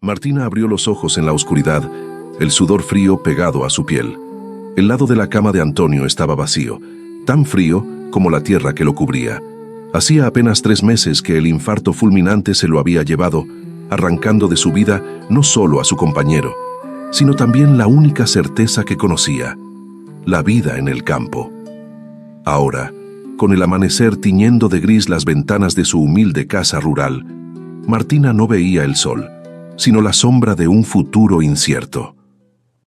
Martina abrió los ojos en la oscuridad, el sudor frío pegado a su piel. El lado de la cama de Antonio estaba vacío, tan frío como la tierra que lo cubría. Hacía apenas 3 meses que el infarto fulminante se lo había llevado, arrancando de su vida no solo a su compañero, sino también la única certeza que conocía, la vida en el campo. Ahora, con el amanecer tiñendo de gris las ventanas de su humilde casa rural, Martina no veía el sol, sino la sombra de un futuro incierto.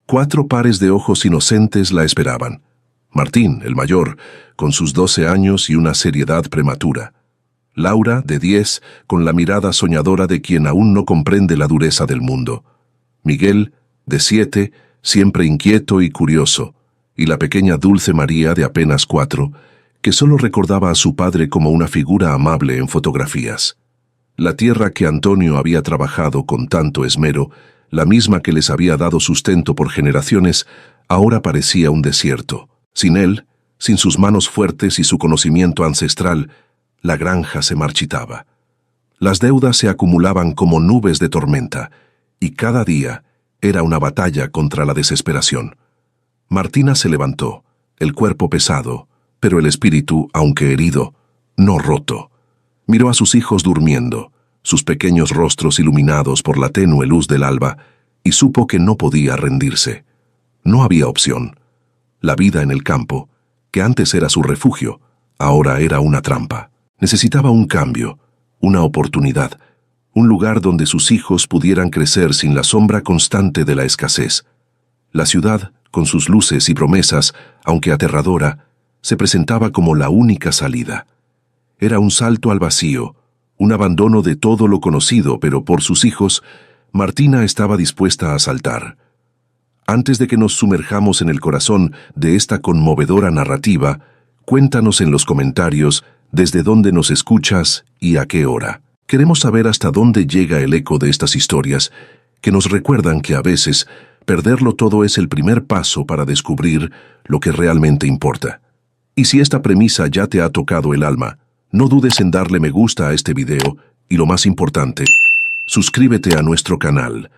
4 pares de ojos inocentes la esperaban. Martín, el mayor, con sus 12 años y una seriedad prematura. Laura, de 10, con la mirada soñadora de quien aún no comprende la dureza del mundo. Miguel, de 7, siempre inquieto y curioso. Y la pequeña Dulce María, de apenas 4, que solo recordaba a su padre como una figura amable en fotografías. La tierra que Antonio había trabajado con tanto esmero, la misma que les había dado sustento por generaciones, ahora parecía un desierto. Sin él, sin sus manos fuertes y su conocimiento ancestral, la granja se marchitaba. Las deudas se acumulaban como nubes de tormenta, y cada día era una batalla contra la desesperación. Martina se levantó, el cuerpo pesado, pero el espíritu, aunque herido, no roto. Miró a sus hijos durmiendo, sus pequeños rostros iluminados por la tenue luz del alba, y supo que no podía rendirse. No había opción. La vida en el campo, que antes era su refugio, ahora era una trampa. Necesitaba un cambio, una oportunidad, un lugar donde sus hijos pudieran crecer sin la sombra constante de la escasez. La ciudad, con sus luces y promesas, aunque aterradora, se presentaba como la única salida. Era un salto al vacío, un abandono de todo lo conocido, pero por sus hijos, Martina estaba dispuesta a saltar. Antes de que nos sumerjamos en el corazón de esta conmovedora narrativa, cuéntanos en los comentarios desde dónde nos escuchas y a qué hora. Queremos saber hasta dónde llega el eco de estas historias, que nos recuerdan que a veces perderlo todo es el primer paso para descubrir lo que realmente importa. Y si esta premisa ya te ha tocado el alma, no dudes en darle me gusta a este video y, lo más importante, suscríbete a nuestro canal.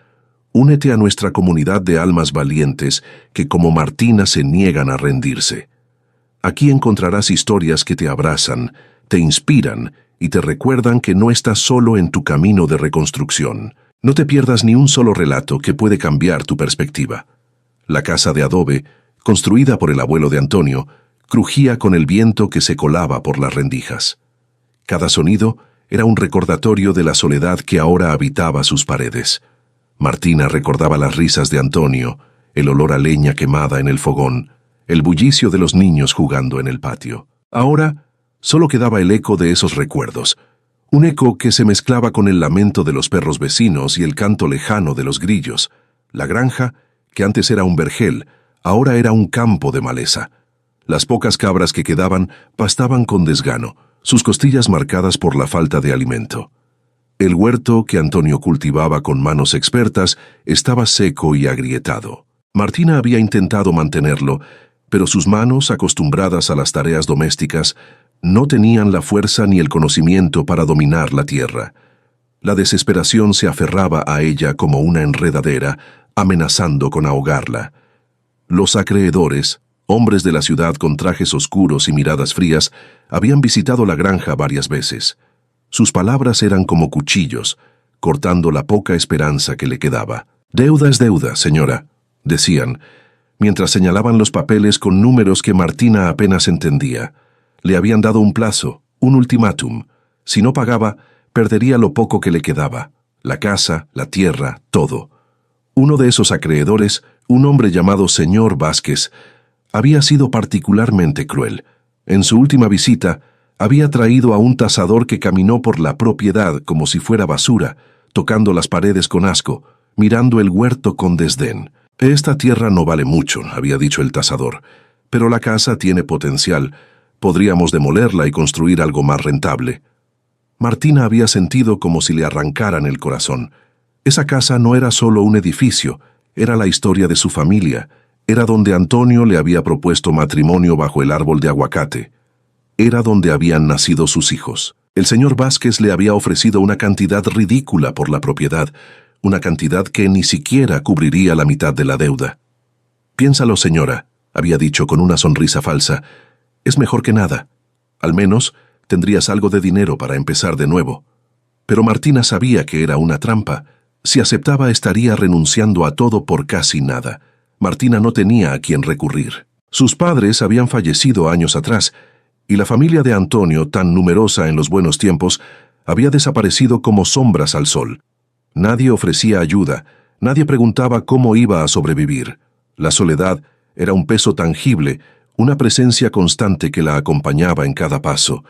Únete a nuestra comunidad de almas valientes que como Martina se niegan a rendirse. Aquí encontrarás historias que te abrazan, te inspiran y te recuerdan que no estás solo en tu camino de reconstrucción. No te pierdas ni un solo relato que puede cambiar tu perspectiva. La casa de adobe, construida por el abuelo de Antonio, crujía con el viento que se colaba por las rendijas. Cada sonido era un recordatorio de la soledad que ahora habitaba sus paredes. Martina recordaba las risas de Antonio, el olor a leña quemada en el fogón, el bullicio de los niños jugando en el patio. Ahora solo quedaba el eco de esos recuerdos, un eco que se mezclaba con el lamento de los perros vecinos y el canto lejano de los grillos. La granja, que antes era un vergel, ahora era un campo de maleza. Las pocas cabras que quedaban pastaban con desgano, sus costillas marcadas por la falta de alimento. El huerto que Antonio cultivaba con manos expertas estaba seco y agrietado. Martina había intentado mantenerlo, pero sus manos, acostumbradas a las tareas domésticas, no tenían la fuerza ni el conocimiento para dominar la tierra. La desesperación se aferraba a ella como una enredadera, amenazando con ahogarla. Los acreedores, hombres de la ciudad con trajes oscuros y miradas frías, habían visitado la granja varias veces. Sus palabras eran como cuchillos, cortando la poca esperanza que le quedaba. «Deuda es deuda, señora», decían, mientras señalaban los papeles con números que Martina apenas entendía. Le habían dado un plazo, un ultimátum. Si no pagaba, perdería lo poco que le quedaba, la casa, la tierra, todo. Uno de esos acreedores, un hombre llamado señor Vázquez, había sido particularmente cruel. En su última visita, había traído a un tasador que caminó por la propiedad como si fuera basura, tocando las paredes con asco, mirando el huerto con desdén. «Esta tierra no vale mucho», había dicho el tasador, «pero la casa tiene potencial. Podríamos demolerla y construir algo más rentable». Martina había sentido como si le arrancaran el corazón. Esa casa no era solo un edificio, era la historia de su familia. Era donde Antonio le había propuesto matrimonio bajo el árbol de aguacate. Era donde habían nacido sus hijos. El señor Vázquez le había ofrecido una cantidad ridícula por la propiedad, una cantidad que ni siquiera cubriría la mitad de la deuda. «Piénsalo, señora», había dicho con una sonrisa falsa. «Es mejor que nada. Al menos tendrías algo de dinero para empezar de nuevo». Pero Martina sabía que era una trampa. Si aceptaba, estaría renunciando a todo por casi nada. Martina no tenía a quién recurrir. Sus padres habían fallecido años atrás, y la familia de Antonio, tan numerosa en los buenos tiempos, había desaparecido como sombras al sol. Nadie ofrecía ayuda, nadie preguntaba cómo iba a sobrevivir. La soledad era un peso tangible, una presencia constante que la acompañaba en cada paso.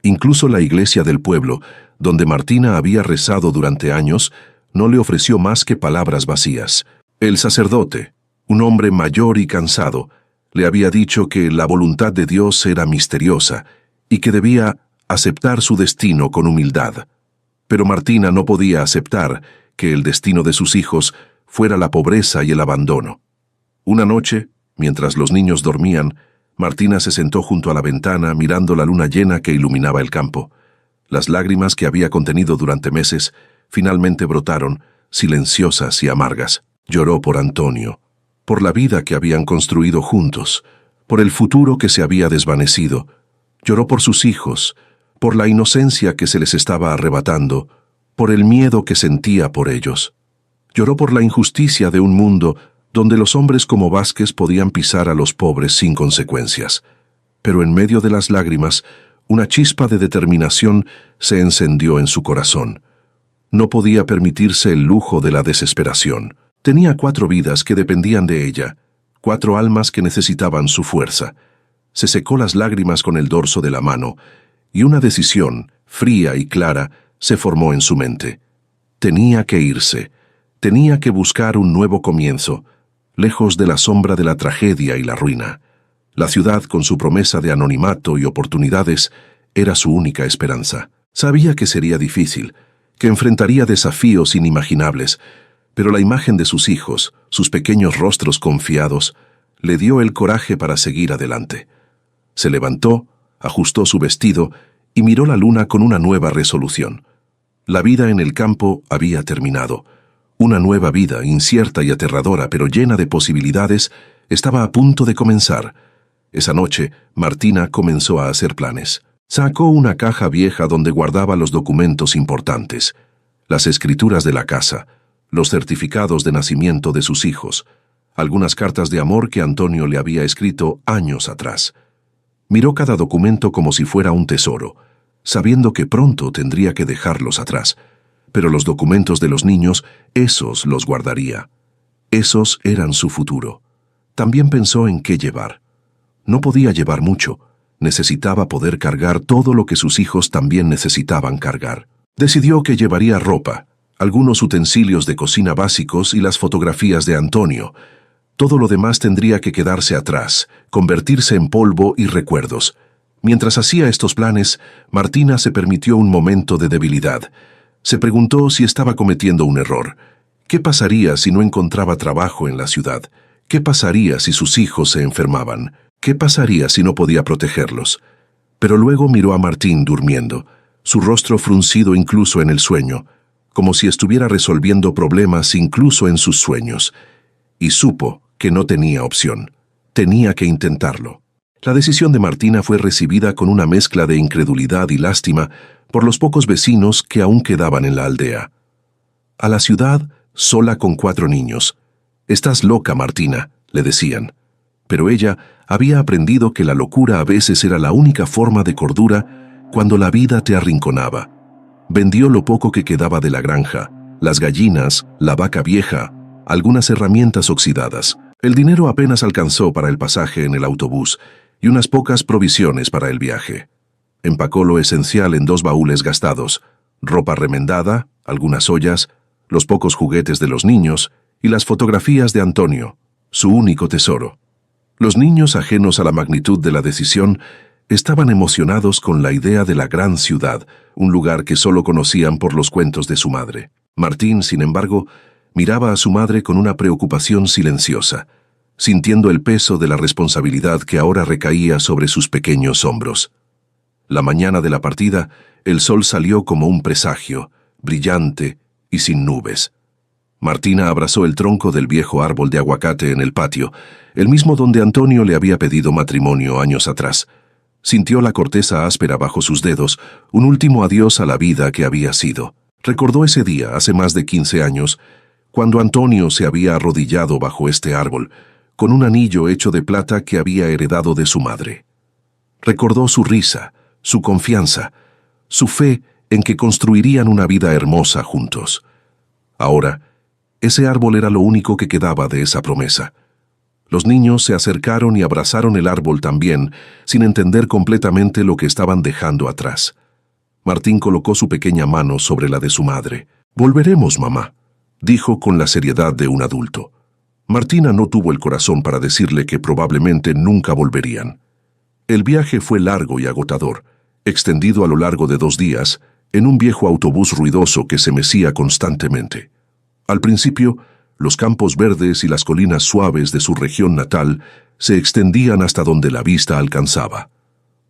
Incluso la iglesia del pueblo, donde Martina había rezado durante años, no le ofreció más que palabras vacías. El sacerdote, un hombre mayor y cansado, le había dicho que la voluntad de Dios era misteriosa y que debía aceptar su destino con humildad. Pero Martina no podía aceptar que el destino de sus hijos fuera la pobreza y el abandono. Una noche, mientras los niños dormían, Martina se sentó junto a la ventana mirando la luna llena que iluminaba el campo. Las lágrimas que había contenido durante meses finalmente brotaron, silenciosas y amargas. Lloró por Antonio, por la vida que habían construido juntos, por el futuro que se había desvanecido. Lloró por sus hijos, por la inocencia que se les estaba arrebatando, por el miedo que sentía por ellos. Lloró por la injusticia de un mundo donde los hombres como Vázquez podían pisar a los pobres sin consecuencias. Pero en medio de las lágrimas, una chispa de determinación se encendió en su corazón. No podía permitirse el lujo de la desesperación. Tenía 4 vidas que dependían de ella, 4 almas que necesitaban su fuerza. Se secó las lágrimas con el dorso de la mano, y una decisión, fría y clara, se formó en su mente. Tenía que irse, tenía que buscar un nuevo comienzo, lejos de la sombra de la tragedia y la ruina. La ciudad, con su promesa de anonimato y oportunidades, era su única esperanza. Sabía que sería difícil, que enfrentaría desafíos inimaginables, pero la imagen de sus hijos, sus pequeños rostros confiados, le dio el coraje para seguir adelante. Se levantó, ajustó su vestido y miró la luna con una nueva resolución. La vida en el campo había terminado. Una nueva vida, incierta y aterradora, pero llena de posibilidades, estaba a punto de comenzar. Esa noche, Martina comenzó a hacer planes. Sacó una caja vieja donde guardaba los documentos importantes, las escrituras de la casa, los certificados de nacimiento de sus hijos, algunas cartas de amor que Antonio le había escrito años atrás. Miró cada documento como si fuera un tesoro, sabiendo que pronto tendría que dejarlos atrás. Pero los documentos de los niños, esos los guardaría. Esos eran su futuro. También pensó en qué llevar. No podía llevar mucho. Necesitaba poder cargar todo lo que sus hijos también necesitaban cargar. Decidió que llevaría ropa, algunos utensilios de cocina básicos y las fotografías de Antonio. Todo lo demás tendría que quedarse atrás, convertirse en polvo y recuerdos. Mientras hacía estos planes, Martina se permitió un momento de debilidad. Se preguntó si estaba cometiendo un error. ¿Qué pasaría si no encontraba trabajo en la ciudad? ¿Qué pasaría si sus hijos se enfermaban? ¿Qué pasaría si no podía protegerlos? Pero luego miró a Martín durmiendo, su rostro fruncido incluso en el sueño, como si estuviera resolviendo problemas incluso en sus sueños, y supo que no tenía opción. Tenía que intentarlo. La decisión de Martina fue recibida con una mezcla de incredulidad y lástima por los pocos vecinos que aún quedaban en la aldea. A la ciudad, sola con 4 niños. «Estás loca, Martina», le decían. Pero ella había aprendido que la locura a veces era la única forma de cordura cuando la vida te arrinconaba. Vendió lo poco que quedaba de la granja, las gallinas, la vaca vieja, algunas herramientas oxidadas. El dinero apenas alcanzó para el pasaje en el autobús y unas pocas provisiones para el viaje. Empacó lo esencial en 2 baúles gastados, ropa remendada, algunas ollas, los pocos juguetes de los niños y las fotografías de Antonio, su único tesoro. Los niños, ajenos a la magnitud de la decisión, estaban emocionados con la idea de la gran ciudad, un lugar que solo conocían por los cuentos de su madre. Martín, sin embargo, miraba a su madre con una preocupación silenciosa, sintiendo el peso de la responsabilidad que ahora recaía sobre sus pequeños hombros. La mañana de la partida, el sol salió como un presagio, brillante y sin nubes. Martina abrazó el tronco del viejo árbol de aguacate en el patio, el mismo donde Antonio le había pedido matrimonio años atrás. Sintió la corteza áspera bajo sus dedos, un último adiós a la vida que había sido. Recordó ese día, hace más de 15 años, cuando Antonio se había arrodillado bajo este árbol, con un anillo hecho de plata que había heredado de su madre. Recordó su risa, su confianza, su fe en que construirían una vida hermosa juntos. Ahora, ese árbol era lo único que quedaba de esa promesa. Los niños se acercaron y abrazaron el árbol también, sin entender completamente lo que estaban dejando atrás. Martín colocó su pequeña mano sobre la de su madre. «Volveremos, mamá», dijo con la seriedad de un adulto. Martina no tuvo el corazón para decirle que probablemente nunca volverían. El viaje fue largo y agotador, extendido a lo largo de 2 días, en un viejo autobús ruidoso que se mecía constantemente. Al principio, los campos verdes y las colinas suaves de su región natal se extendían hasta donde la vista alcanzaba.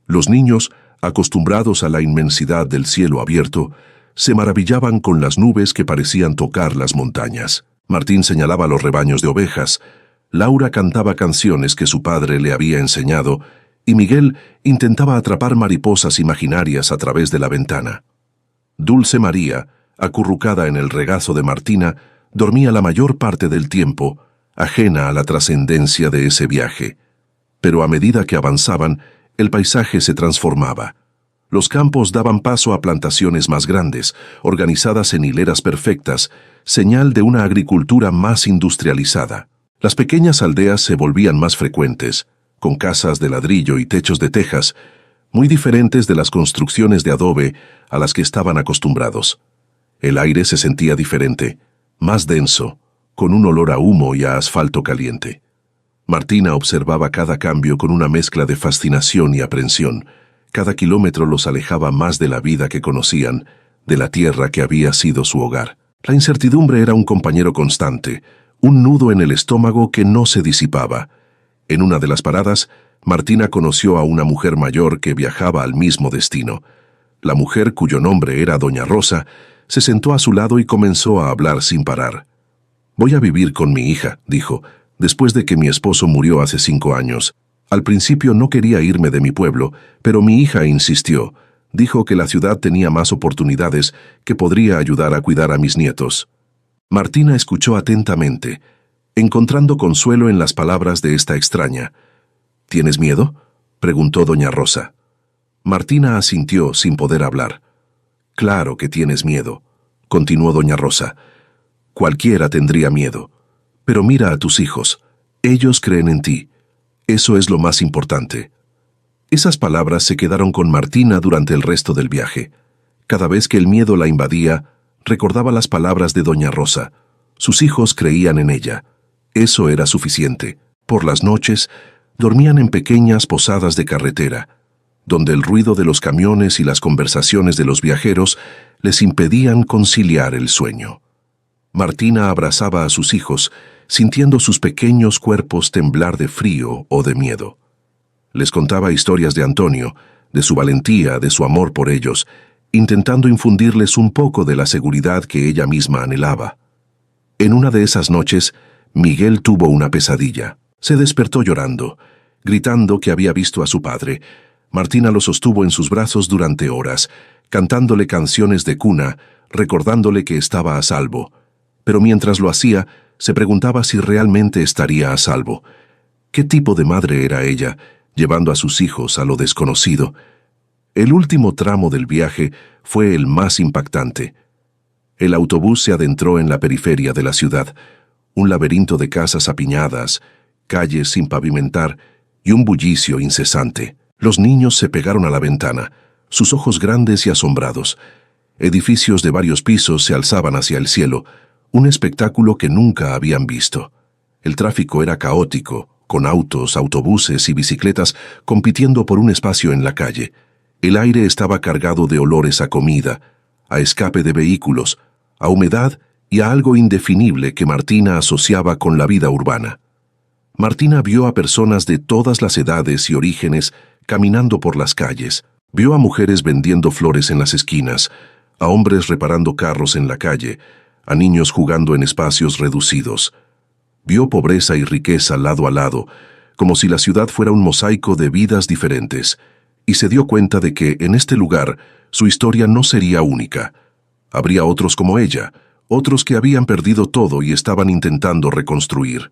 Los niños, acostumbrados a la inmensidad del cielo abierto, se maravillaban con las nubes que parecían tocar las montañas. Martín señalaba los rebaños de ovejas, Laura cantaba canciones que su padre le había enseñado, y Miguel intentaba atrapar mariposas imaginarias a través de la ventana. Dulce María, acurrucada en el regazo de Martina, dormía la mayor parte del tiempo, ajena a la trascendencia de ese viaje. Pero a medida que avanzaban, el paisaje se transformaba. Los campos daban paso a plantaciones más grandes, organizadas en hileras perfectas, señal de una agricultura más industrializada. Las pequeñas aldeas se volvían más frecuentes, con casas de ladrillo y techos de tejas, muy diferentes de las construcciones de adobe a las que estaban acostumbrados. El aire se sentía diferente, más denso, con un olor a humo y a asfalto caliente. Martina observaba cada cambio con una mezcla de fascinación y aprensión. Cada kilómetro los alejaba más de la vida que conocían, de la tierra que había sido su hogar. La incertidumbre era un compañero constante, un nudo en el estómago que no se disipaba. En una de las paradas, Martina conoció a una mujer mayor que viajaba al mismo destino. La mujer, cuyo nombre era Doña Rosa, se sentó a su lado y comenzó a hablar sin parar. «Voy a vivir con mi hija», dijo, «después de que mi esposo murió hace 5 años. Al principio no quería irme de mi pueblo, pero mi hija insistió. Dijo que la ciudad tenía más oportunidades, que podría ayudar a cuidar a mis nietos». Martina escuchó atentamente, encontrando consuelo en las palabras de esta extraña. «¿Tienes miedo?», preguntó Doña Rosa. Martina asintió sin poder hablar. «Claro que tienes miedo», continuó Doña Rosa. «Cualquiera tendría miedo. Pero mira a tus hijos. Ellos creen en ti. Eso es lo más importante». Esas palabras se quedaron con Martina durante el resto del viaje. Cada vez que el miedo la invadía, recordaba las palabras de Doña Rosa. Sus hijos creían en ella. Eso era suficiente. Por las noches, dormían en pequeñas posadas de carretera, donde el ruido de los camiones y las conversaciones de los viajeros les impedían conciliar el sueño. Martina abrazaba a sus hijos, sintiendo sus pequeños cuerpos temblar de frío o de miedo. Les contaba historias de Antonio, de su valentía, de su amor por ellos, intentando infundirles un poco de la seguridad que ella misma anhelaba. En una de esas noches, Miguel tuvo una pesadilla. Se despertó llorando, gritando que había visto a su padre. Martina lo sostuvo en sus brazos durante horas, cantándole canciones de cuna, recordándole que estaba a salvo. Pero mientras lo hacía, se preguntaba si realmente estaría a salvo. ¿Qué tipo de madre era ella, llevando a sus hijos a lo desconocido? El último tramo del viaje fue el más impactante. El autobús se adentró en la periferia de la ciudad, un laberinto de casas apiñadas, calles sin pavimentar y un bullicio incesante. Los niños se pegaron a la ventana, sus ojos grandes y asombrados. Edificios de varios pisos se alzaban hacia el cielo, un espectáculo que nunca habían visto. El tráfico era caótico, con autos, autobuses y bicicletas compitiendo por un espacio en la calle. El aire estaba cargado de olores a comida, a escape de vehículos, a humedad y a algo indefinible que Martina asociaba con la vida urbana. Martina vio a personas de todas las edades y orígenes caminando por las calles. Vio a mujeres vendiendo flores en las esquinas, a hombres reparando carros en la calle, a niños jugando en espacios reducidos. Vio pobreza y riqueza lado a lado, como si la ciudad fuera un mosaico de vidas diferentes, y se dio cuenta de que, en este lugar, su historia no sería única. Habría otros como ella, otros que habían perdido todo y estaban intentando reconstruir.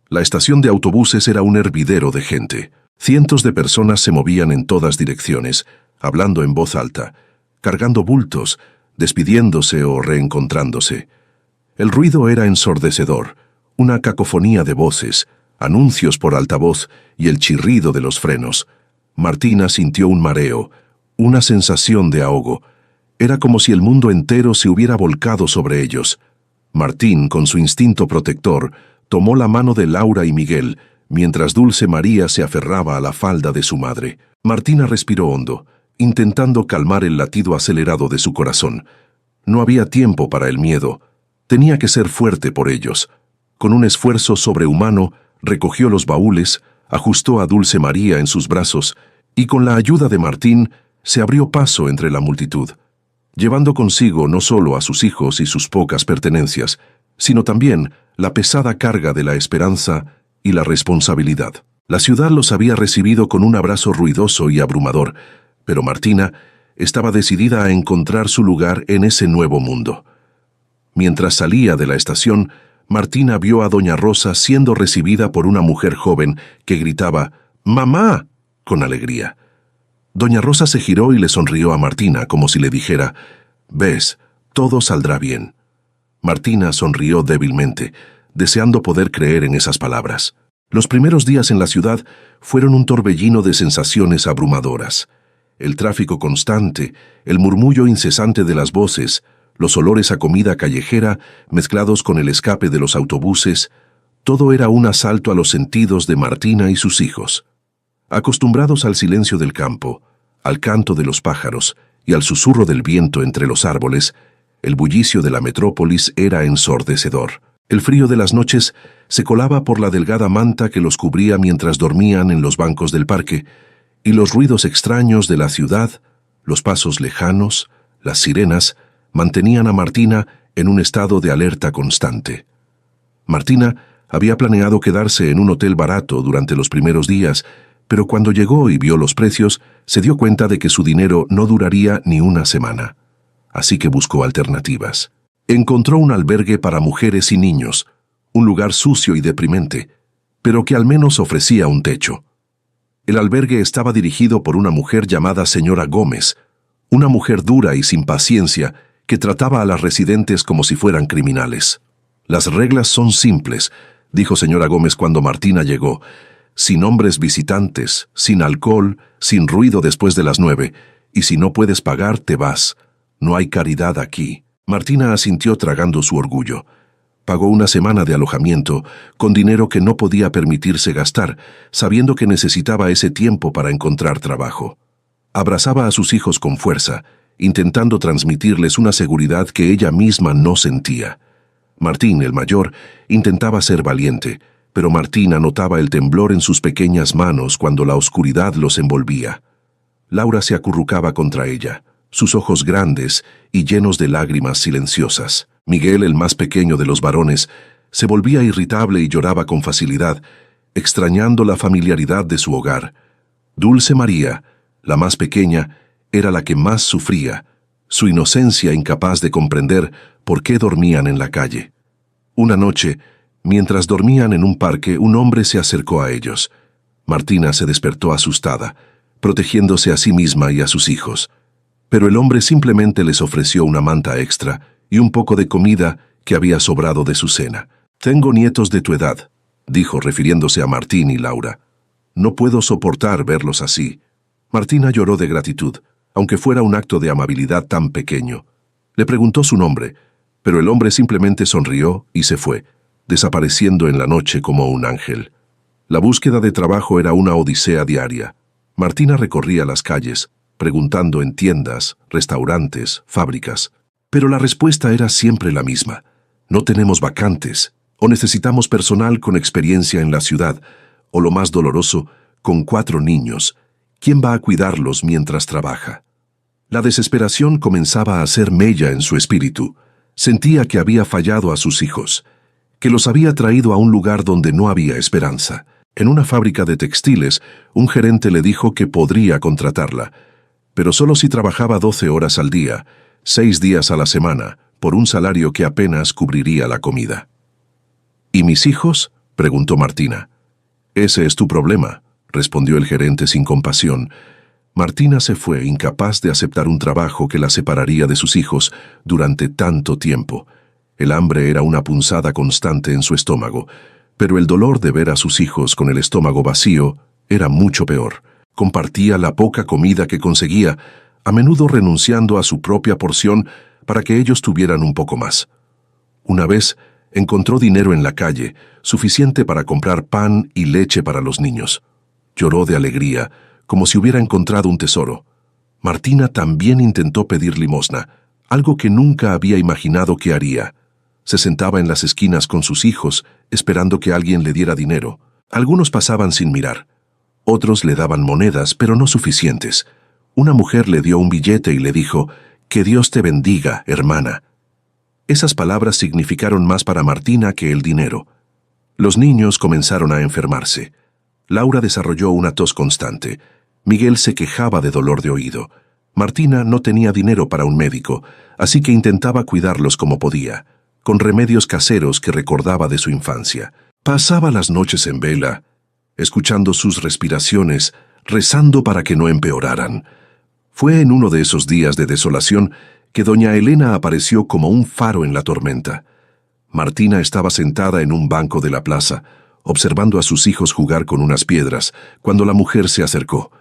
La estación de autobuses era un hervidero de gente. Cientos de personas se movían en todas direcciones, hablando en voz alta, cargando bultos, despidiéndose o reencontrándose. El ruido era ensordecedor, una cacofonía de voces, anuncios por altavoz y el chirrido de los frenos. Martina sintió un mareo, una sensación de ahogo. Era como si el mundo entero se hubiera volcado sobre ellos. Martín, con su instinto protector, tomó la mano de Laura y Miguel, mientras Dulce María se aferraba a la falda de su madre. Martina respiró hondo, intentando calmar el latido acelerado de su corazón. No había tiempo para el miedo. Tenía que ser fuerte por ellos. Con un esfuerzo sobrehumano, recogió los baúles, ajustó a Dulce María en sus brazos y con la ayuda de Martín se abrió paso entre la multitud, llevando consigo no solo a sus hijos y sus pocas pertenencias, sino también la pesada carga de la esperanza y la responsabilidad. La ciudad los había recibido con un abrazo ruidoso y abrumador, pero Martina estaba decidida a encontrar su lugar en ese nuevo mundo. Mientras salía de la estación, Martina vio a doña Rosa siendo recibida por una mujer joven que gritaba «¡Mamá!» con alegría. Doña Rosa se giró y le sonrió a Martina como si le dijera «Ves, todo saldrá bien». Martina sonrió débilmente, deseando poder creer en esas palabras. Los primeros días en la ciudad fueron un torbellino de sensaciones abrumadoras. El tráfico constante, el murmullo incesante de las voces, los olores a comida callejera mezclados con el escape de los autobuses, todo era un asalto a los sentidos de Martina y sus hijos. Acostumbrados al silencio del campo, al canto de los pájaros y al susurro del viento entre los árboles, el bullicio de la metrópolis era ensordecedor. El frío de las noches se colaba por la delgada manta que los cubría mientras dormían en los bancos del parque, y los ruidos extraños de la ciudad, los pasos lejanos, las sirenas, mantenían a Martina en un estado de alerta constante. Martina había planeado quedarse en un hotel barato durante los primeros días, pero cuando llegó y vio los precios, se dio cuenta de que su dinero no duraría ni una semana. Así que buscó alternativas. Encontró un albergue para mujeres y niños, un lugar sucio y deprimente, pero que al menos ofrecía un techo. El albergue estaba dirigido por una mujer llamada señora Gómez, una mujer dura y sin paciencia que trataba a las residentes como si fueran criminales. «Las reglas son simples», dijo señora Gómez cuando Martina llegó. «Sin hombres visitantes, sin alcohol, sin ruido después de las 9, y si no puedes pagar, te vas. No hay caridad aquí». Martina asintió tragando su orgullo. Pagó una semana de alojamiento, con dinero que no podía permitirse gastar, sabiendo que necesitaba ese tiempo para encontrar trabajo. Abrazaba a sus hijos con fuerza, intentando transmitirles una seguridad que ella misma no sentía. Martín, el mayor, intentaba ser valiente, pero Martina notaba el temblor en sus pequeñas manos cuando la oscuridad los envolvía. Laura se acurrucaba contra ella, sus ojos grandes y llenos de lágrimas silenciosas. Miguel, el más pequeño de los varones, se volvía irritable y lloraba con facilidad, extrañando la familiaridad de su hogar. Dulce María, la más pequeña, era la que más sufría, su inocencia incapaz de comprender por qué dormían en la calle. Una noche, mientras dormían en un parque, un hombre se acercó a ellos. Martina se despertó asustada, protegiéndose a sí misma y a sus hijos. Pero el hombre simplemente les ofreció una manta extra y un poco de comida que había sobrado de su cena. «Tengo nietos de tu edad», dijo refiriéndose a Martín y Laura. «No puedo soportar verlos así». Martina lloró de gratitud, aunque fuera un acto de amabilidad tan pequeño. Le preguntó su nombre, pero el hombre simplemente sonrió y se fue, desapareciendo en la noche como un ángel. La búsqueda de trabajo era una odisea diaria. Martina recorría las calles, preguntando en tiendas, restaurantes, fábricas. Pero la respuesta era siempre la misma. No tenemos vacantes, o necesitamos personal con experiencia en la ciudad, o lo más doloroso, con 4 niños. ¿Quién va a cuidarlos mientras trabaja? La desesperación comenzaba a hacer mella en su espíritu. Sentía que había fallado a sus hijos, que los había traído a un lugar donde no había esperanza. En una fábrica de textiles, un gerente le dijo que podría contratarla, pero solo si trabajaba 12 horas al día, 6 días a la semana, por un salario que apenas cubriría la comida. ¿Y mis hijos?, preguntó Martina. Ese es tu problema, respondió el gerente sin compasión. Martina se fue, incapaz de aceptar un trabajo que la separaría de sus hijos durante tanto tiempo. El hambre era una punzada constante en su estómago, pero el dolor de ver a sus hijos con el estómago vacío era mucho peor. Compartía la poca comida que conseguía, a menudo renunciando a su propia porción para que ellos tuvieran un poco más. Una vez encontró dinero en la calle, suficiente para comprar pan y leche para los niños. Lloró de alegría, como si hubiera encontrado un tesoro. Martina también intentó pedir limosna, algo que nunca había imaginado que haría. Se sentaba en las esquinas con sus hijos, esperando que alguien le diera dinero. Algunos pasaban sin mirar. Otros le daban monedas, pero no suficientes. Una mujer le dio un billete y le dijo: «Que Dios te bendiga, hermana». Esas palabras significaron más para Martina que el dinero. Los niños comenzaron a enfermarse. Laura desarrolló una tos constante. Miguel se quejaba de dolor de oído. Martina no tenía dinero para un médico, así que intentaba cuidarlos como podía, con remedios caseros que recordaba de su infancia. Pasaba las noches en vela, escuchando sus respiraciones, rezando para que no empeoraran. Fue en uno de esos días de desolación que doña Elena apareció como un faro en la tormenta. Martina estaba sentada en un banco de la plaza, observando a sus hijos jugar con unas piedras, cuando la mujer se acercó.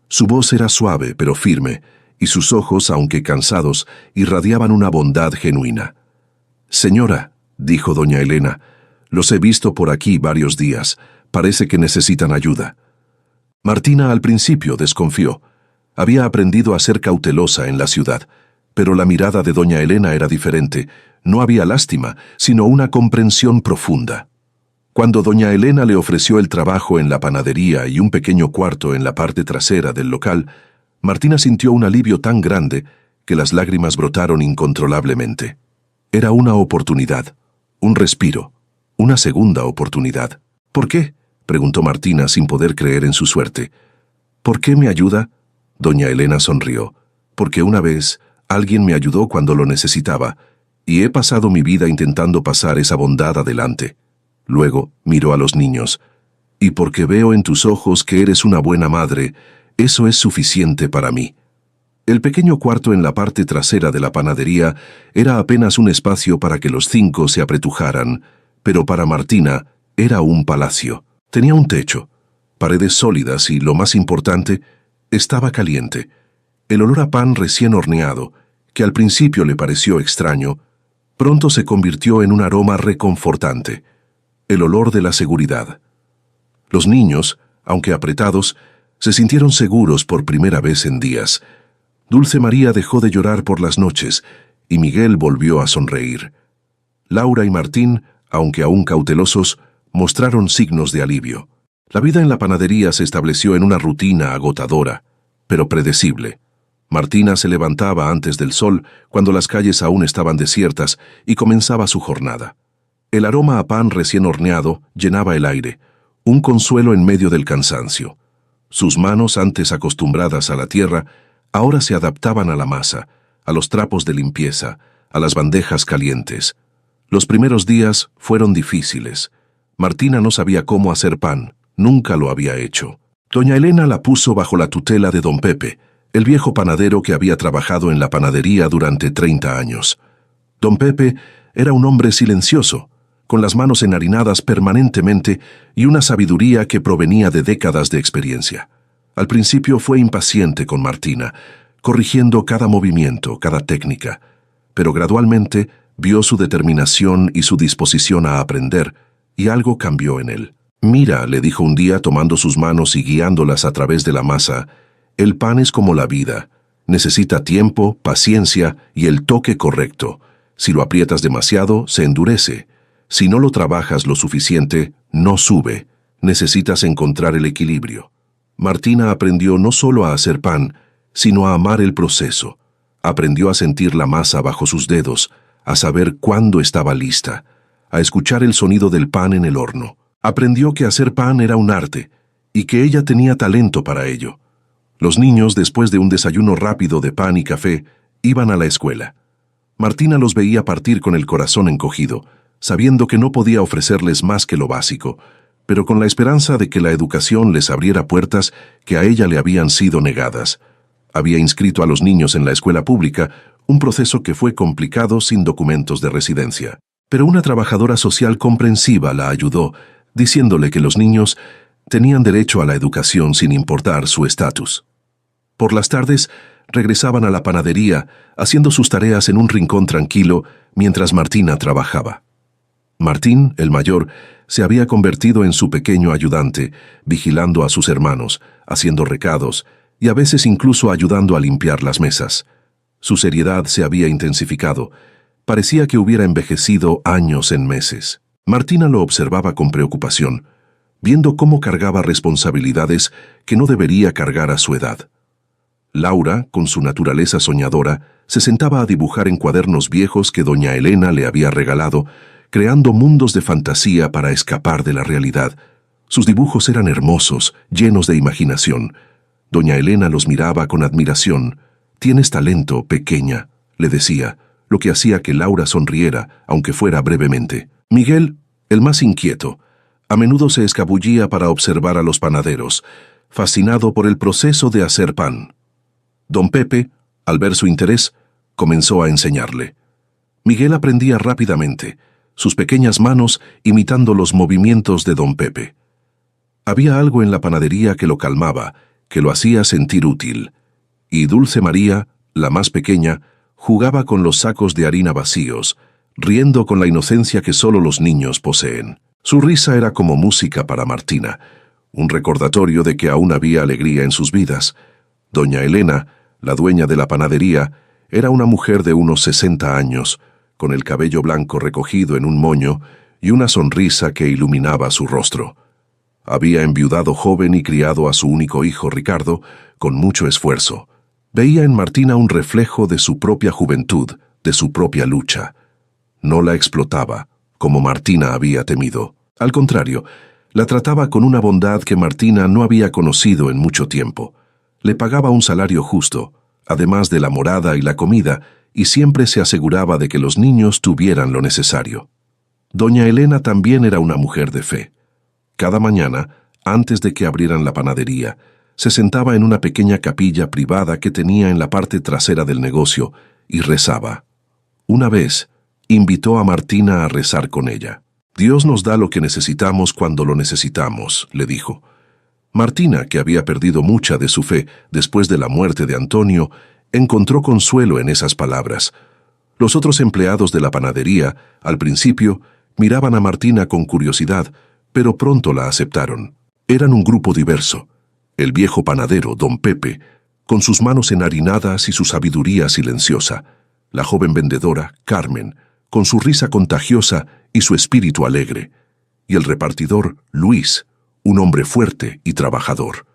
Su voz era suave pero firme, y sus ojos, aunque cansados, irradiaban una bondad genuina. «Señora», dijo doña Elena, «los he visto por aquí varios días. Parece que necesitan ayuda». Martina al principio desconfió. Había aprendido a ser cautelosa en la ciudad, pero la mirada de doña Elena era diferente. No había lástima, sino una comprensión profunda. Cuando doña Elena le ofreció el trabajo en la panadería y un pequeño cuarto en la parte trasera del local, Martina sintió un alivio tan grande que las lágrimas brotaron incontrolablemente. Era una oportunidad, un respiro, una segunda oportunidad. «¿Por qué?», preguntó Martina sin poder creer en su suerte. «¿Por qué me ayuda?». Doña Elena sonrió. «Porque una vez alguien me ayudó cuando lo necesitaba, y he pasado mi vida intentando pasar esa bondad adelante». Luego miró a los niños. «Y porque veo en tus ojos que eres una buena madre, eso es suficiente para mí». El pequeño cuarto en la parte trasera de la panadería era apenas un espacio para que los 5 se apretujaran, pero para Martina era un palacio. Tenía un techo, paredes sólidas y, lo más importante, estaba caliente. El olor a pan recién horneado, que al principio le pareció extraño, pronto se convirtió en un aroma reconfortante. El olor de la seguridad. Los niños, aunque apretados, se sintieron seguros por primera vez en días. Dulce María dejó de llorar por las noches y Miguel volvió a sonreír. Laura y Martín, aunque aún cautelosos, mostraron signos de alivio. La vida en la panadería se estableció en una rutina agotadora, pero predecible. Martina se levantaba antes del sol, cuando las calles aún estaban desiertas, y comenzaba su jornada. El aroma a pan recién horneado llenaba el aire, un consuelo en medio del cansancio. Sus manos, antes acostumbradas a la tierra, ahora se adaptaban a la masa, a los trapos de limpieza, a las bandejas calientes. Los primeros días fueron difíciles. Martina no sabía cómo hacer pan, nunca lo había hecho. Doña Elena la puso bajo la tutela de don Pepe, el viejo panadero que había trabajado en la panadería durante 30 años. Don Pepe era un hombre silencioso, con las manos enharinadas permanentemente y una sabiduría que provenía de décadas de experiencia. Al principio fue impaciente con Martina, corrigiendo cada movimiento, cada técnica, pero gradualmente vio su determinación y su disposición a aprender, y algo cambió en él. «Mira», le dijo un día tomando sus manos y guiándolas a través de la masa, «el pan es como la vida. Necesita tiempo, paciencia y el toque correcto. Si lo aprietas demasiado, se endurece. Si no lo trabajas lo suficiente, no sube. Necesitas encontrar el equilibrio». Martina aprendió no solo a hacer pan, sino a amar el proceso. Aprendió a sentir la masa bajo sus dedos, a saber cuándo estaba lista, a escuchar el sonido del pan en el horno. Aprendió que hacer pan era un arte y que ella tenía talento para ello. Los niños, después de un desayuno rápido de pan y café, iban a la escuela. Martina los veía partir con el corazón encogido, sabiendo que no podía ofrecerles más que lo básico, pero con la esperanza de que la educación les abriera puertas que a ella le habían sido negadas. Había inscrito a los niños en la escuela pública, un proceso que fue complicado sin documentos de residencia. Pero una trabajadora social comprensiva la ayudó, diciéndole que los niños tenían derecho a la educación sin importar su estatus. Por las tardes, regresaban a la panadería, haciendo sus tareas en un rincón tranquilo mientras Martina trabajaba. Martín, el mayor, se había convertido en su pequeño ayudante, vigilando a sus hermanos, haciendo recados y a veces incluso ayudando a limpiar las mesas. Su seriedad se había intensificado. Parecía que hubiera envejecido años en meses. Martina lo observaba con preocupación, viendo cómo cargaba responsabilidades que no debería cargar a su edad. Laura, con su naturaleza soñadora, se sentaba a dibujar en cuadernos viejos que doña Elena le había regalado, creando mundos de fantasía para escapar de la realidad. Sus dibujos eran hermosos, llenos de imaginación. Doña Elena los miraba con admiración. «Tienes talento, pequeña», le decía, lo que hacía que Laura sonriera, aunque fuera brevemente. Miguel, el más inquieto, a menudo se escabullía para observar a los panaderos, fascinado por el proceso de hacer pan. Don Pepe, al ver su interés, comenzó a enseñarle. Miguel aprendía rápidamente, sus pequeñas manos imitando los movimientos de don Pepe. Había algo en la panadería que lo calmaba, que lo hacía sentir útil. Y Dulce María, la más pequeña, jugaba con los sacos de harina vacíos, riendo con la inocencia que solo los niños poseen. Su risa era como música para Martina, un recordatorio de que aún había alegría en sus vidas. Doña Elena, la dueña de la panadería, era una mujer de unos 60 años, con el cabello blanco recogido en un moño y una sonrisa que iluminaba su rostro. Había enviudado joven y criado a su único hijo, Ricardo, con mucho esfuerzo. Veía en Martina un reflejo de su propia juventud, de su propia lucha. No la explotaba, como Martina había temido. Al contrario, la trataba con una bondad que Martina no había conocido en mucho tiempo. Le pagaba un salario justo, además de la morada y la comida, y siempre se aseguraba de que los niños tuvieran lo necesario. Doña Elena también era una mujer de fe. Cada mañana, antes de que abrieran la panadería, se sentaba en una pequeña capilla privada que tenía en la parte trasera del negocio y rezaba. Una vez, invitó a Martina a rezar con ella. «Dios nos da lo que necesitamos cuando lo necesitamos», le dijo. Martina, que había perdido mucha de su fe después de la muerte de Antonio, encontró consuelo en esas palabras. Los otros empleados de la panadería, al principio, miraban a Martina con curiosidad, pero pronto la aceptaron. Eran un grupo diverso. El viejo panadero, don Pepe, con sus manos enharinadas y su sabiduría silenciosa. La joven vendedora, Carmen, con su risa contagiosa y su espíritu alegre. Y el repartidor, Luis, un hombre fuerte y trabajador.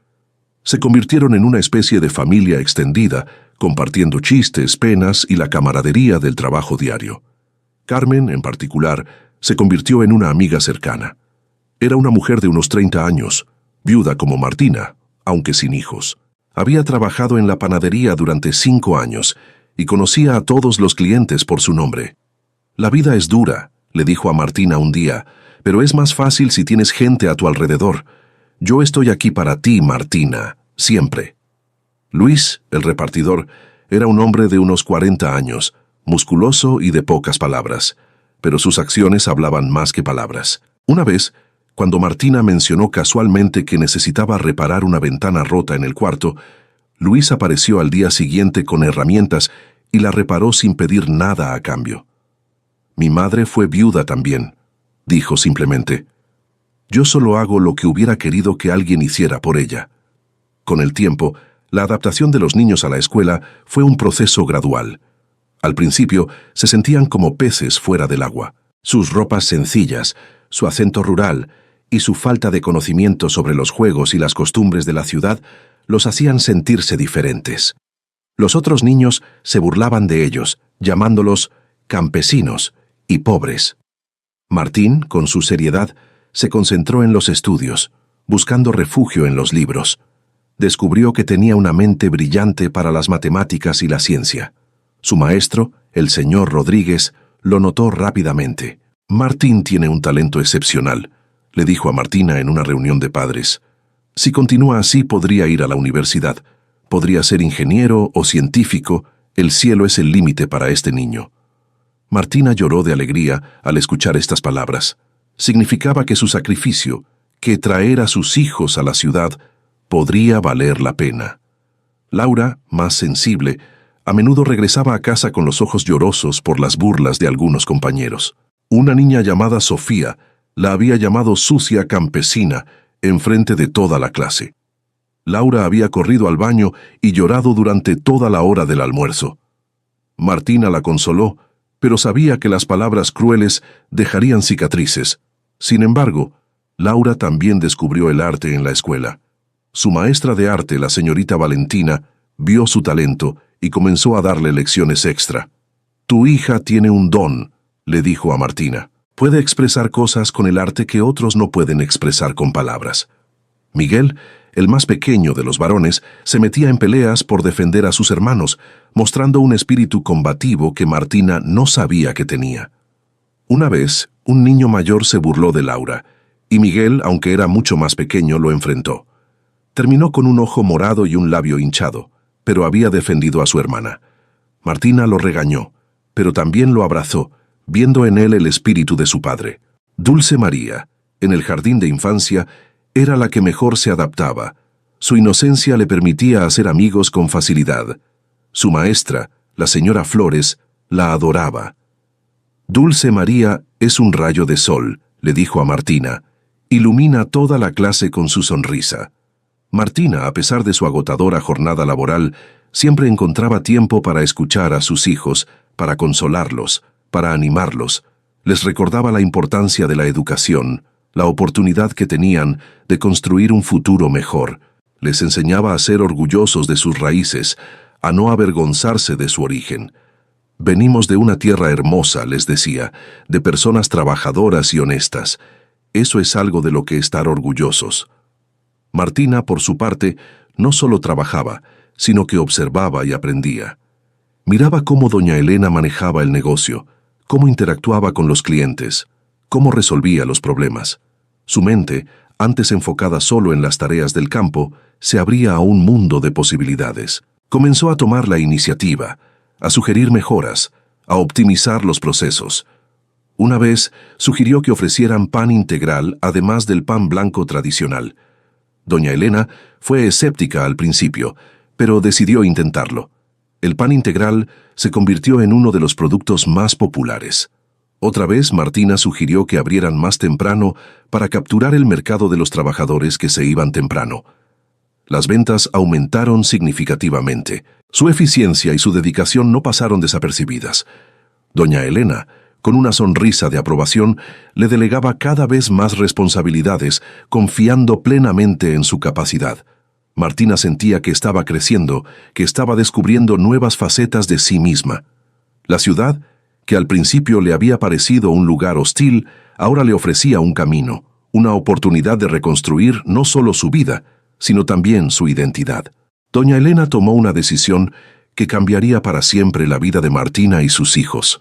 Se convirtieron en una especie de familia extendida, compartiendo chistes, penas y la camaradería del trabajo diario. Carmen, en particular, se convirtió en una amiga cercana. Era una mujer de unos 30 años, viuda como Martina, aunque sin hijos. Había trabajado en la panadería durante 5 años y conocía a todos los clientes por su nombre. «La vida es dura», le dijo a Martina un día, «pero es más fácil si tienes gente a tu alrededor. Yo estoy aquí para ti, Martina, siempre». Luis, el repartidor, era un hombre de unos 40 años, musculoso y de pocas palabras, pero sus acciones hablaban más que palabras. Una vez, cuando Martina mencionó casualmente que necesitaba reparar una ventana rota en el cuarto, Luis apareció al día siguiente con herramientas y la reparó sin pedir nada a cambio. «Mi madre fue viuda también», dijo simplemente. «Yo solo hago lo que hubiera querido que alguien hiciera por ella». Con el tiempo, la adaptación de los niños a la escuela fue un proceso gradual. Al principio, se sentían como peces fuera del agua. Sus ropas sencillas, su acento rural y su falta de conocimiento sobre los juegos y las costumbres de la ciudad los hacían sentirse diferentes. Los otros niños se burlaban de ellos, llamándolos campesinos y pobres. Martín, con su seriedad, se concentró en los estudios, buscando refugio en los libros. Descubrió que tenía una mente brillante para las matemáticas y la ciencia. Su maestro, el señor Rodríguez, lo notó rápidamente. «Martín tiene un talento excepcional», le dijo a Martina en una reunión de padres. «Si continúa así podría ir a la universidad. Podría ser ingeniero o científico. El cielo es el límite para este niño». Martina lloró de alegría al escuchar estas palabras. Significaba que su sacrificio, que traer a sus hijos a la ciudad, podría valer la pena. Laura, más sensible, a menudo regresaba a casa con los ojos llorosos por las burlas de algunos compañeros. Una niña llamada Sofía la había llamado sucia campesina enfrente de toda la clase. Laura había corrido al baño y llorado durante toda la hora del almuerzo. Martina la consoló, pero sabía que las palabras crueles dejarían cicatrices. Sin embargo, Laura también descubrió el arte en la escuela. Su maestra de arte, la señorita Valentina, vio su talento y comenzó a darle lecciones extra. «Tu hija tiene un don», le dijo a Martina. «Puede expresar cosas con el arte que otros no pueden expresar con palabras». Miguel, el más pequeño de los varones, se metía en peleas por defender a sus hermanos, mostrando un espíritu combativo que Martina no sabía que tenía. Una vez, un niño mayor se burló de Laura, y Miguel, aunque era mucho más pequeño, lo enfrentó. Terminó con un ojo morado y un labio hinchado, pero había defendido a su hermana. Martina lo regañó, pero también lo abrazó, viendo en él el espíritu de su padre. Dulce María, en el jardín de infancia, era la que mejor se adaptaba. Su inocencia le permitía hacer amigos con facilidad. Su maestra, la señora Flores, la adoraba. «Dulce María es un rayo de sol», le dijo a Martina. «Ilumina toda la clase con su sonrisa». Martina, a pesar de su agotadora jornada laboral, siempre encontraba tiempo para escuchar a sus hijos, para consolarlos, para animarlos. Les recordaba la importancia de la educación, la oportunidad que tenían de construir un futuro mejor. Les enseñaba a ser orgullosos de sus raíces, a no avergonzarse de su origen. «Venimos de una tierra hermosa», les decía, «de personas trabajadoras y honestas. Eso es algo de lo que estar orgullosos». Martina, por su parte, no solo trabajaba, sino que observaba y aprendía. Miraba cómo doña Elena manejaba el negocio, cómo interactuaba con los clientes, cómo resolvía los problemas. Su mente, antes enfocada solo en las tareas del campo, se abría a un mundo de posibilidades. Comenzó a tomar la iniciativa, a sugerir mejoras, a optimizar los procesos. Una vez sugirió que ofrecieran pan integral además del pan blanco tradicional. Doña Elena fue escéptica al principio, pero decidió intentarlo. El pan integral se convirtió en uno de los productos más populares. Otra vez Martina sugirió que abrieran más temprano para capturar el mercado de los trabajadores que se iban temprano. Las ventas aumentaron significativamente. Su eficiencia y su dedicación no pasaron desapercibidas. Doña Elena, con una sonrisa de aprobación, le delegaba cada vez más responsabilidades, confiando plenamente en su capacidad. Martina sentía que estaba creciendo, que estaba descubriendo nuevas facetas de sí misma. La ciudad, que al principio le había parecido un lugar hostil, ahora le ofrecía un camino, una oportunidad de reconstruir no solo su vida, sino también su identidad. Doña Elena tomó una decisión que cambiaría para siempre la vida de Martina y sus hijos.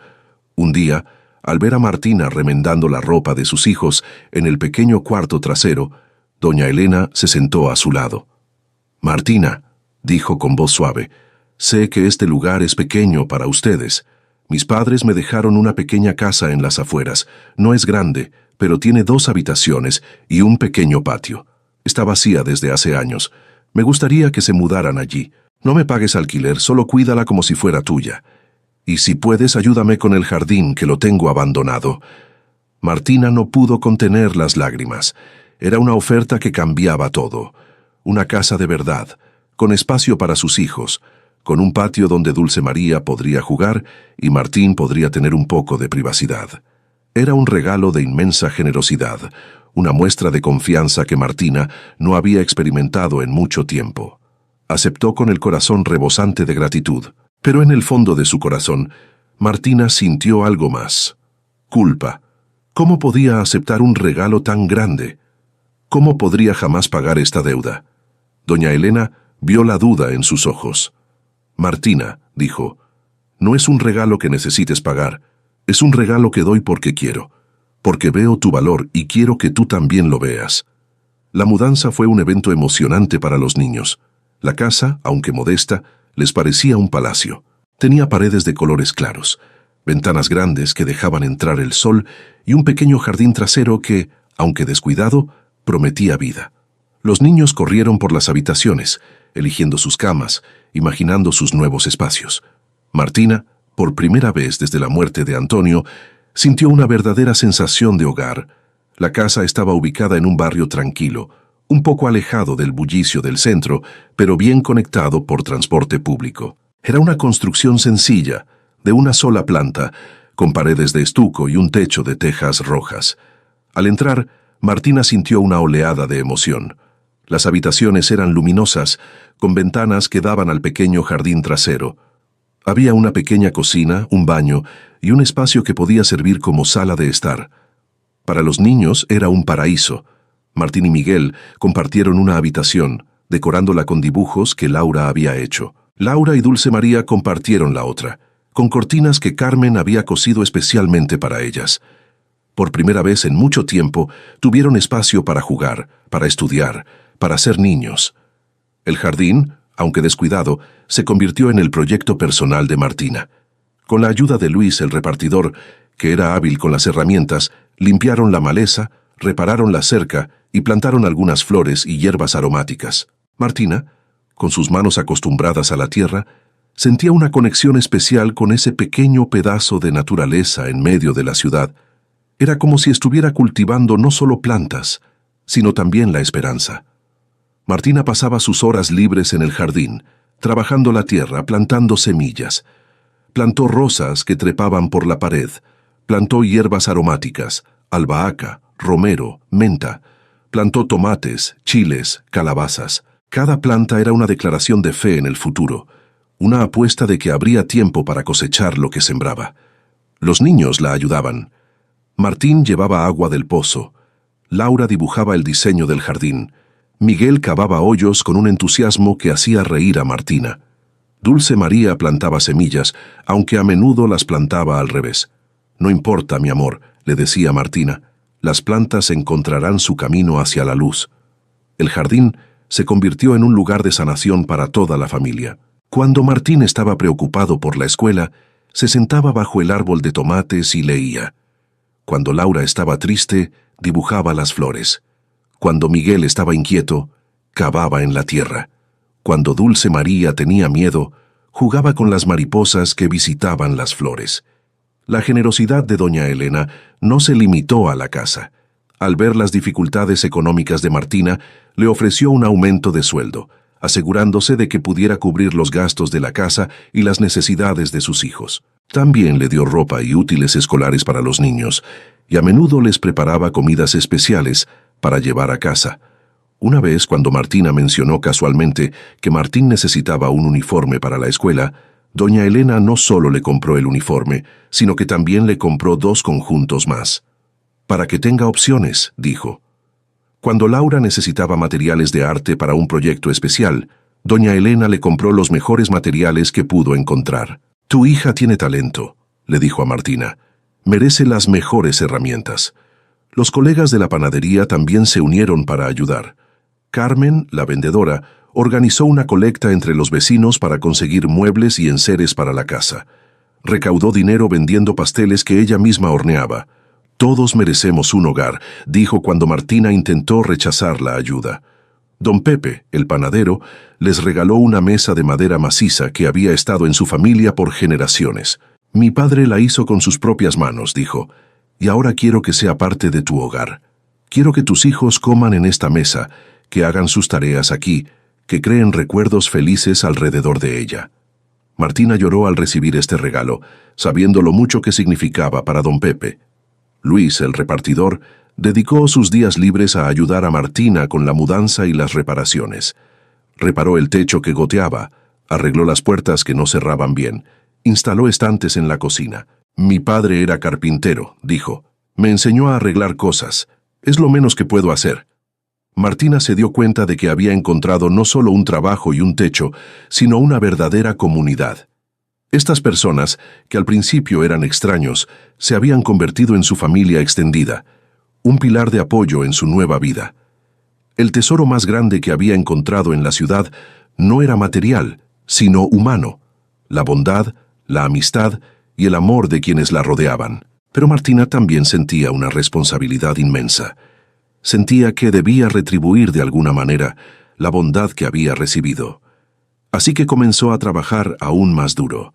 Un día, al ver a Martina remendando la ropa de sus hijos en el pequeño cuarto trasero, doña Elena se sentó a su lado. «Martina», dijo con voz suave, «sé que este lugar es pequeño para ustedes. Mis padres me dejaron una pequeña casa en las afueras. No es grande, pero tiene 2 habitaciones y un pequeño patio. Está vacía desde hace años. Me gustaría que se mudaran allí. No me pagues alquiler, solo cuídala como si fuera tuya. Y si puedes, ayúdame con el jardín, que lo tengo abandonado». Martina no pudo contener las lágrimas. Era una oferta que cambiaba todo. Una casa de verdad, con espacio para sus hijos, con un patio donde Dulce María podría jugar y Martín podría tener un poco de privacidad. Era un regalo de inmensa generosidad, una muestra de confianza que Martina no había experimentado en mucho tiempo. Aceptó con el corazón rebosante de gratitud, pero en el fondo de su corazón Martina sintió algo más. Culpa. ¿Cómo podía aceptar un regalo tan grande? ¿Cómo podría jamás pagar esta deuda? Doña Elena vio la duda en sus ojos. Martina, dijo, no es un regalo que necesites pagar, es un regalo que doy porque quiero, porque veo tu valor y quiero que tú también lo veas. La mudanza fue un evento emocionante para los niños. La casa, aunque modesta, les parecía un palacio. Tenía paredes de colores claros, ventanas grandes que dejaban entrar el sol y un pequeño jardín trasero que, aunque descuidado, prometía vida. Los niños corrieron por las habitaciones, eligiendo sus camas, imaginando sus nuevos espacios. Martina, por primera vez desde la muerte de Antonio, sintió una verdadera sensación de hogar. La casa estaba ubicada en un barrio tranquilo, un poco alejado del bullicio del centro, pero bien conectado por transporte público. Era una construcción sencilla, de una sola planta, con paredes de estuco y un techo de tejas rojas. Al entrar, Martina sintió una oleada de emoción. Las habitaciones eran luminosas, con ventanas que daban al pequeño jardín trasero. Había una pequeña cocina, un baño y un espacio que podía servir como sala de estar. Para los niños era un paraíso. Martín y Miguel compartieron una habitación, decorándola con dibujos que Laura había hecho. Laura y Dulce María compartieron la otra, con cortinas que Carmen había cosido especialmente para ellas. Por primera vez en mucho tiempo, tuvieron espacio para jugar, para estudiar, para ser niños. El jardín, aunque descuidado, se convirtió en el proyecto personal de Martina. Con la ayuda de Luis, el repartidor, que era hábil con las herramientas, limpiaron la maleza, repararon la cerca y plantaron algunas flores y hierbas aromáticas. Martina, con sus manos acostumbradas a la tierra, sentía una conexión especial con ese pequeño pedazo de naturaleza en medio de la ciudad. Era como si estuviera cultivando no solo plantas, sino también la esperanza. Martina pasaba sus horas libres en el jardín, trabajando la tierra, plantando semillas. Plantó rosas que trepaban por la pared, plantó hierbas aromáticas, albahaca, romero, menta, plantó tomates, chiles, calabazas. Cada planta era una declaración de fe en el futuro, una apuesta de que habría tiempo para cosechar lo que sembraba. Los niños la ayudaban. Martín llevaba agua del pozo, Laura dibujaba el diseño del jardín, Miguel cavaba hoyos con un entusiasmo que hacía reír a Martina. Dulce María plantaba semillas, aunque a menudo las plantaba al revés. No importa, mi amor, le decía Martina, las plantas encontrarán su camino hacia la luz. El jardín se convirtió en un lugar de sanación para toda la familia. Cuando Martín estaba preocupado por la escuela, se sentaba bajo el árbol de tomates y leía. Cuando Laura estaba triste, dibujaba las flores. Cuando Miguel estaba inquieto, cavaba en la tierra. Cuando Dulce María tenía miedo, jugaba con las mariposas que visitaban las flores. La generosidad de doña Elena no se limitó a la casa. Al ver las dificultades económicas de Martina, le ofreció un aumento de sueldo, asegurándose de que pudiera cubrir los gastos de la casa y las necesidades de sus hijos. También le dio ropa y útiles escolares para los niños, y a menudo les preparaba comidas especiales para llevar a casa. Una vez, cuando Martina mencionó casualmente que Martín necesitaba un uniforme para la escuela, doña Elena no solo le compró el uniforme, sino que también le compró 2 conjuntos más. Para que tenga opciones, dijo. Cuando Laura necesitaba materiales de arte para un proyecto especial, doña Elena le compró los mejores materiales que pudo encontrar. Tu hija tiene talento, le dijo a Martina. Merece las mejores herramientas. Los colegas de la panadería también se unieron para ayudar. Carmen, la vendedora, organizó una colecta entre los vecinos para conseguir muebles y enseres para la casa. Recaudó dinero vendiendo pasteles que ella misma horneaba. Todos merecemos un hogar, dijo cuando Martina intentó rechazar la ayuda. Don Pepe, el panadero, les regaló una mesa de madera maciza que había estado en su familia por generaciones. Mi padre la hizo con sus propias manos, dijo, y ahora quiero que sea parte de tu hogar. Quiero que tus hijos coman en esta mesa, que hagan sus tareas aquí, que creen recuerdos felices alrededor de ella. Martina lloró al recibir este regalo, sabiendo lo mucho que significaba para don Pepe. Luis, el repartidor, dedicó sus días libres a ayudar a Martina con la mudanza y las reparaciones. Reparó el techo que goteaba, arregló las puertas que no cerraban bien, Instaló estantes en la cocina. Mi padre era carpintero, dijo. Me enseñó a arreglar cosas. Es lo menos que puedo hacer. Martina se dio cuenta de que había encontrado no solo un trabajo y un techo, sino una verdadera comunidad. Estas personas, que al principio eran extraños, se habían convertido en su familia extendida, un pilar de apoyo en su nueva vida. El tesoro más grande que había encontrado en la ciudad no era material, sino humano, la bondad, la amistad y el amor de quienes la rodeaban. Pero Martina también sentía una responsabilidad inmensa. Sentía que debía retribuir de alguna manera la bondad que había recibido. Así que comenzó a trabajar aún más duro.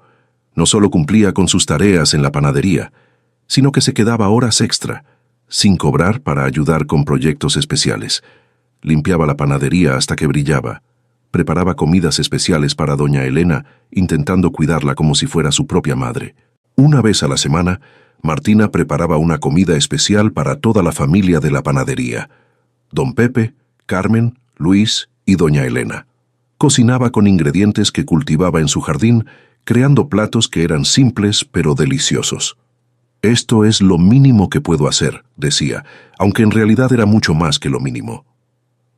No solo cumplía con sus tareas en la panadería, sino que se quedaba horas extra, sin cobrar, para ayudar con proyectos especiales. Limpiaba la panadería hasta que brillaba. Preparaba comidas especiales para doña Elena, intentando cuidarla como si fuera su propia madre. Una vez a la semana, Martina preparaba una comida especial para toda la familia de la panadería: don Pepe, Carmen, Luis y doña Elena. Cocinaba con ingredientes que cultivaba en su jardín, creando platos que eran simples pero deliciosos. Esto es lo mínimo que puedo hacer, decía, aunque en realidad era mucho más que lo mínimo.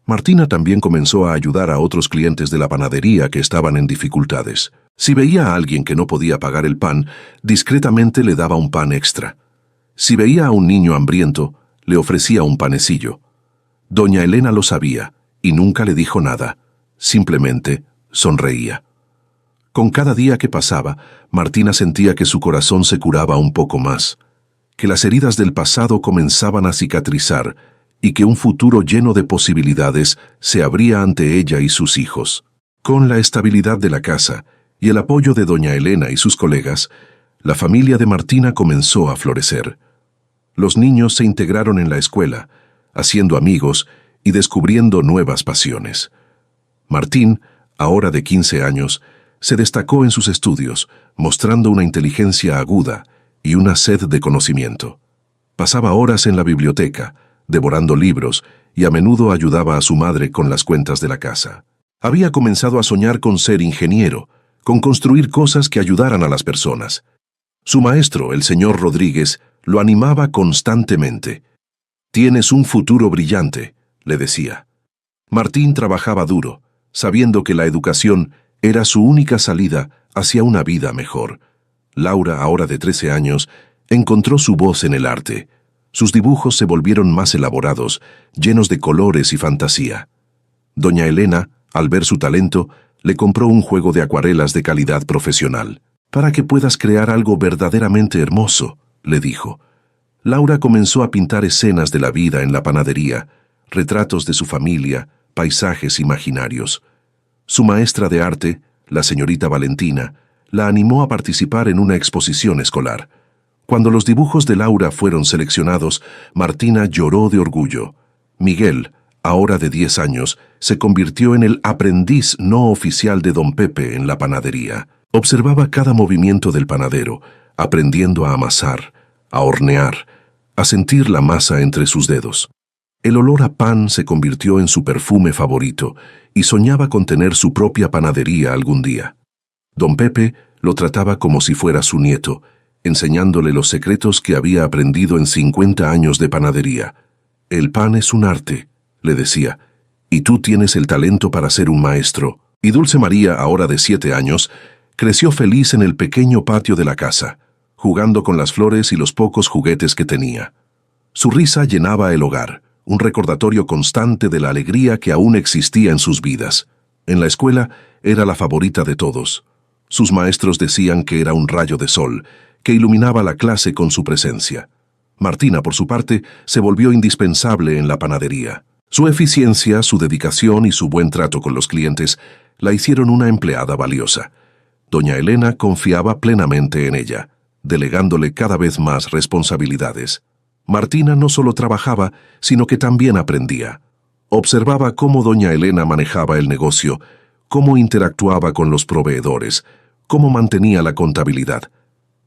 Martina también comenzó a ayudar a otros clientes de la panadería que estaban en dificultades. Si veía a alguien que no podía pagar el pan, discretamente le daba un pan extra. Si veía a un niño hambriento, le ofrecía un panecillo. Doña Elena lo sabía y nunca le dijo nada. Simplemente sonreía. Con cada día que pasaba, Martina sentía que su corazón se curaba un poco más, que las heridas del pasado comenzaban a cicatrizar y que un futuro lleno de posibilidades se abría ante ella y sus hijos. Con la estabilidad de la casa y el apoyo de doña Elena y sus colegas, la familia de Martina comenzó a florecer. Los niños se integraron en la escuela, haciendo amigos y descubriendo nuevas pasiones. Martín, ahora de 15 años, se destacó en sus estudios, mostrando una inteligencia aguda y una sed de conocimiento. Pasaba horas en la biblioteca, devorando libros, y a menudo ayudaba a su madre con las cuentas de la casa. Había comenzado a soñar con ser ingeniero, con construir cosas que ayudaran a las personas. Su maestro, el señor Rodríguez, lo animaba constantemente. «Tienes un futuro brillante», le decía. Martín trabajaba duro, sabiendo que la educación era su única salida hacia una vida mejor. Laura, ahora de 13 años, encontró su voz en el arte. Sus dibujos se volvieron más elaborados, llenos de colores y fantasía. Doña Elena, al ver su talento, le compró un juego de acuarelas de calidad profesional. «Para que puedas crear algo verdaderamente hermoso», le dijo. Laura comenzó a pintar escenas de la vida en la panadería, retratos de su familia, paisajes imaginarios. Su maestra de arte, la señorita Valentina, la animó a participar en una exposición escolar. Cuando los dibujos de Laura fueron seleccionados, Martina lloró de orgullo. Miguel, ahora de 10 años, se convirtió en el aprendiz no oficial de don Pepe en la panadería. Observaba cada movimiento del panadero, aprendiendo a amasar, a hornear, a sentir la masa entre sus dedos. El olor a pan se convirtió en su perfume favorito y soñaba con tener su propia panadería algún día. Don Pepe lo trataba como si fuera su nieto, enseñándole los secretos que había aprendido en 50 años de panadería. «El pan es un arte», le decía, «y tú tienes el talento para ser un maestro». Y Dulce María, ahora de 7 años, creció feliz en el pequeño patio de la casa, jugando con las flores y los pocos juguetes que tenía. Su risa llenaba el hogar, un recordatorio constante de la alegría que aún existía en sus vidas. En la escuela era la favorita de todos. Sus maestros decían que era un rayo de sol, que iluminaba la clase con su presencia. Martina, por su parte, se volvió indispensable en la panadería. Su eficiencia, su dedicación y su buen trato con los clientes la hicieron una empleada valiosa. Doña Elena confiaba plenamente en ella, delegándole cada vez más responsabilidades. Martina no solo trabajaba, sino que también aprendía. Observaba cómo doña Elena manejaba el negocio, cómo interactuaba con los proveedores, cómo mantenía la contabilidad.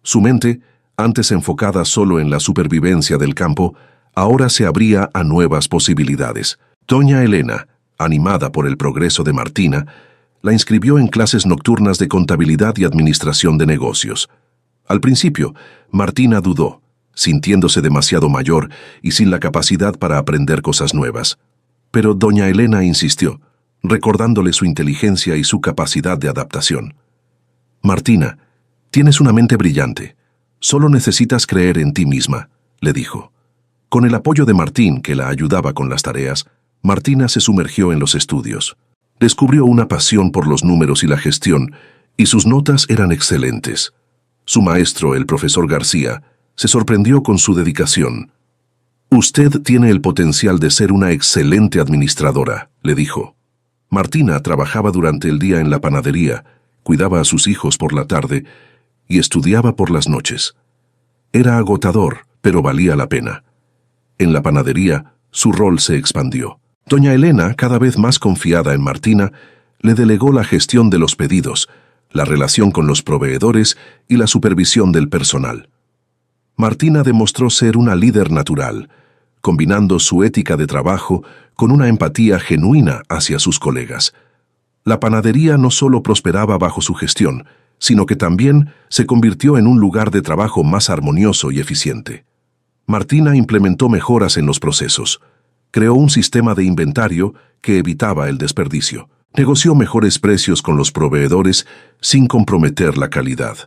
Su mente, antes enfocada solo en la supervivencia del campo, ahora se abría a nuevas posibilidades. Doña Elena, animada por el progreso de Martina, La inscribió en clases nocturnas de contabilidad y administración de negocios. Al principio, Martina dudó, sintiéndose demasiado mayor y sin la capacidad para aprender cosas nuevas. Pero doña Elena insistió, recordándole su inteligencia y su capacidad de adaptación. «Martina, tienes una mente brillante. Solo necesitas creer en ti misma», le dijo. Con el apoyo de Martín, que la ayudaba con las tareas, Martina se sumergió en los estudios. Descubrió una pasión por los números y la gestión, y sus notas eran excelentes. Su maestro, el profesor García, se sorprendió con su dedicación. «Usted tiene el potencial de ser una excelente administradora», le dijo. Martina trabajaba durante el día en la panadería, cuidaba a sus hijos por la tarde y estudiaba por las noches. Era agotador, pero valía la pena. En la panadería, su rol se expandió. Doña Elena, cada vez más confiada en Martina, le delegó la gestión de los pedidos, la relación con los proveedores y la supervisión del personal. Martina demostró ser una líder natural, combinando su ética de trabajo con una empatía genuina hacia sus colegas. La panadería no solo prosperaba bajo su gestión, sino que también se convirtió en un lugar de trabajo más armonioso y eficiente. Martina implementó mejoras en los procesos. Creó un sistema de inventario que evitaba el desperdicio. Negoció mejores precios con los proveedores sin comprometer la calidad.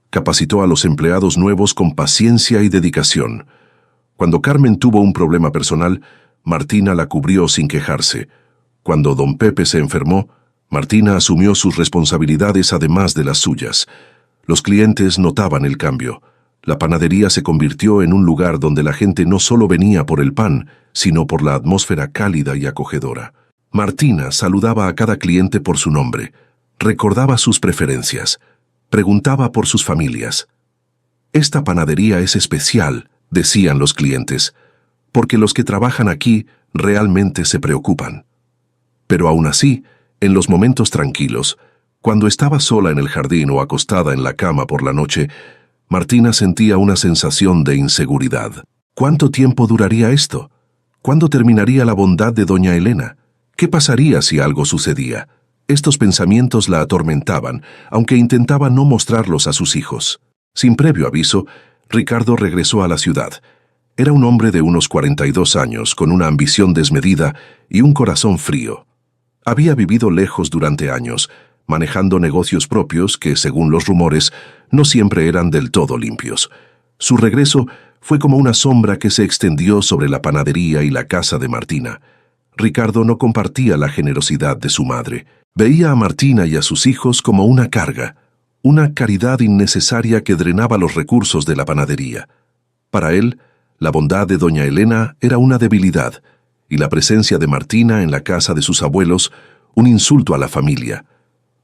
Capacitó a los empleados nuevos con paciencia y dedicación. Cuando Carmen tuvo un problema personal, Martina la cubrió sin quejarse. Cuando don Pepe se enfermó, Martina asumió sus responsabilidades además de las suyas. Los clientes notaban el cambio. La panadería se convirtió en un lugar donde la gente no solo venía por el pan, sino por la atmósfera cálida y acogedora. Martina saludaba a cada cliente por su nombre, recordaba sus preferencias, preguntaba por sus familias. «Esta panadería es especial», decían los clientes, «porque los que trabajan aquí realmente se preocupan». Pero aún así, en los momentos tranquilos, cuando estaba sola en el jardín o acostada en la cama por la noche, Martina sentía una sensación de inseguridad. ¿Cuánto tiempo duraría esto? ¿Cuándo terminaría la bondad de doña Elena? ¿Qué pasaría si algo sucedía? Estos pensamientos la atormentaban, aunque intentaba no mostrarlos a sus hijos. Sin previo aviso, Ricardo regresó a la ciudad. Era un hombre de unos 42 años, con una ambición desmedida y un corazón frío. Había vivido lejos durante años, manejando negocios propios que, según los rumores, no siempre eran del todo limpios. Su regreso fue como una sombra que se extendió sobre la panadería y la casa de Martina. Ricardo no compartía la generosidad de su madre. Veía a Martina y a sus hijos como una carga, una caridad innecesaria que drenaba los recursos de la panadería. Para él, la bondad de doña Elena era una debilidad, y la presencia de Martina en la casa de sus abuelos, un insulto a la familia.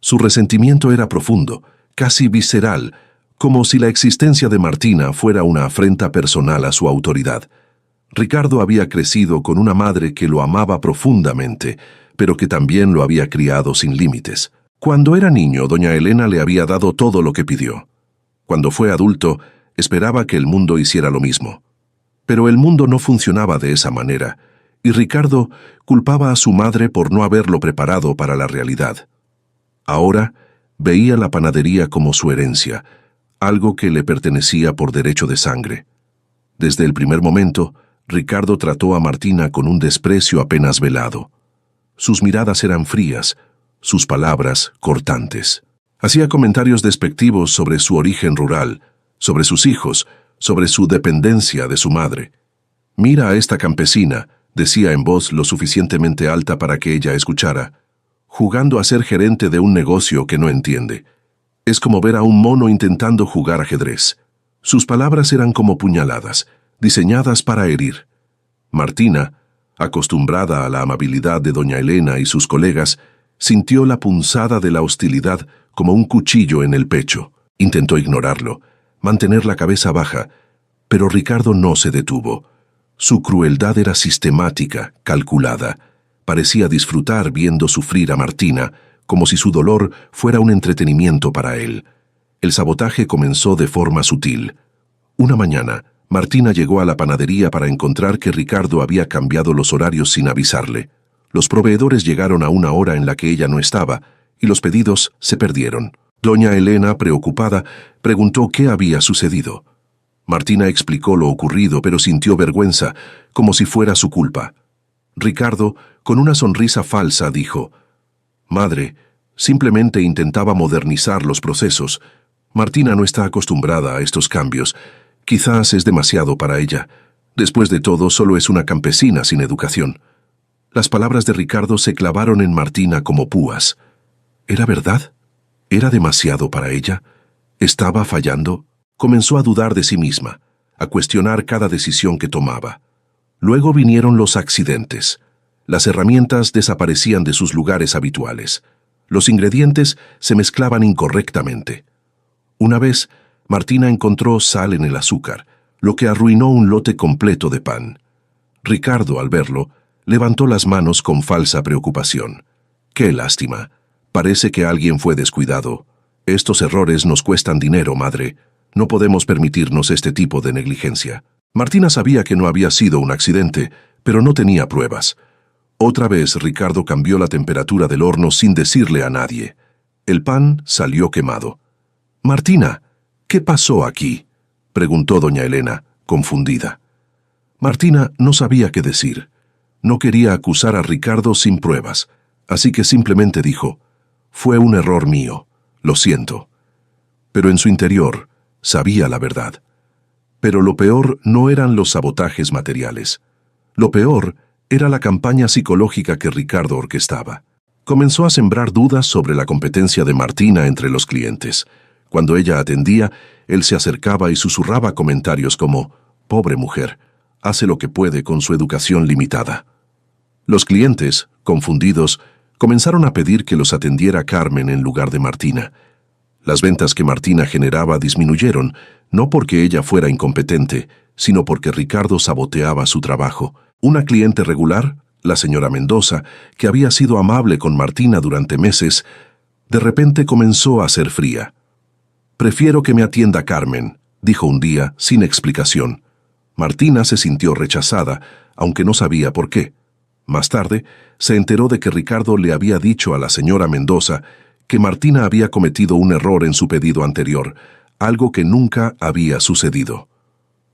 Su resentimiento era profundo, casi visceral, como si la existencia de Martina fuera una afrenta personal a su autoridad. Ricardo había crecido con una madre que lo amaba profundamente, pero que también lo había criado sin límites. Cuando era niño, doña Elena le había dado todo lo que pidió. Cuando fue adulto, esperaba que el mundo hiciera lo mismo. Pero el mundo no funcionaba de esa manera, y Ricardo culpaba a su madre por no haberlo preparado para la realidad. Ahora veía la panadería como su herencia, algo que le pertenecía por derecho de sangre. Desde el primer momento, Ricardo trató a Martina con un desprecio apenas velado. Sus miradas eran frías, sus palabras cortantes. Hacía comentarios despectivos sobre su origen rural, sobre sus hijos, sobre su dependencia de su madre. «Mira a esta campesina», decía en voz lo suficientemente alta para que ella escuchara, «jugando a ser gerente de un negocio que no entiende. Es como ver a un mono intentando jugar ajedrez». Sus palabras eran como puñaladas, diseñadas para herir. Martina, acostumbrada a la amabilidad de doña Elena y sus colegas, sintió la punzada de la hostilidad como un cuchillo en el pecho. Intentó ignorarlo, mantener la cabeza baja, pero Ricardo no se detuvo. Su crueldad era sistemática, calculada. Parecía disfrutar viendo sufrir a Martina, como si su dolor fuera un entretenimiento para él. El sabotaje comenzó de forma sutil. Una mañana, Martina llegó a la panadería para encontrar que Ricardo había cambiado los horarios sin avisarle. Los proveedores llegaron a una hora en la que ella no estaba, y los pedidos se perdieron. Doña Elena, preocupada, preguntó qué había sucedido. Martina explicó lo ocurrido, pero sintió vergüenza, como si fuera su culpa. Ricardo, con una sonrisa falsa, dijo: «Madre, simplemente intentaba modernizar los procesos. Martina no está acostumbrada a estos cambios. Quizás es demasiado para ella. Después de todo, solo es una campesina sin educación». Las palabras de Ricardo se clavaron en Martina como púas. ¿Era verdad? ¿Era demasiado para ella? ¿Estaba fallando? Comenzó a dudar de sí misma, a cuestionar cada decisión que tomaba. Luego vinieron los accidentes. Las herramientas desaparecían de sus lugares habituales. Los ingredientes se mezclaban incorrectamente. Una vez, Martina encontró sal en el azúcar, lo que arruinó un lote completo de pan. Ricardo, al verlo, levantó las manos con falsa preocupación. «Qué lástima. Parece que alguien fue descuidado. Estos errores nos cuestan dinero, madre. No podemos permitirnos este tipo de negligencia». Martina sabía que no había sido un accidente, pero no tenía pruebas. Otra vez Ricardo cambió la temperatura del horno sin decirle a nadie. El pan salió quemado. «Martina, ¿qué pasó aquí?», preguntó doña Elena, confundida. Martina no sabía qué decir. No quería acusar a Ricardo sin pruebas, así que simplemente dijo: «Fue un error mío, lo siento». Pero en su interior sabía la verdad. Pero lo peor no eran los sabotajes materiales. Lo peor era la campaña psicológica que Ricardo orquestaba. Comenzó a sembrar dudas sobre la competencia de Martina entre los clientes. Cuando ella atendía, él se acercaba y susurraba comentarios como: «Pobre mujer, hace lo que puede con su educación limitada». Los clientes, confundidos, comenzaron a pedir que los atendiera Carmen en lugar de Martina. Las ventas que Martina generaba disminuyeron, no porque ella fuera incompetente, sino porque Ricardo saboteaba su trabajo. Una cliente regular, la señora Mendoza, que había sido amable con Martina durante meses, de repente comenzó a ser fría. «Prefiero que me atienda Carmen», dijo un día, sin explicación. Martina se sintió rechazada, aunque no sabía por qué. Más tarde, se enteró de que Ricardo le había dicho a la señora Mendoza que Martina había cometido un error en su pedido anterior, algo que nunca había sucedido.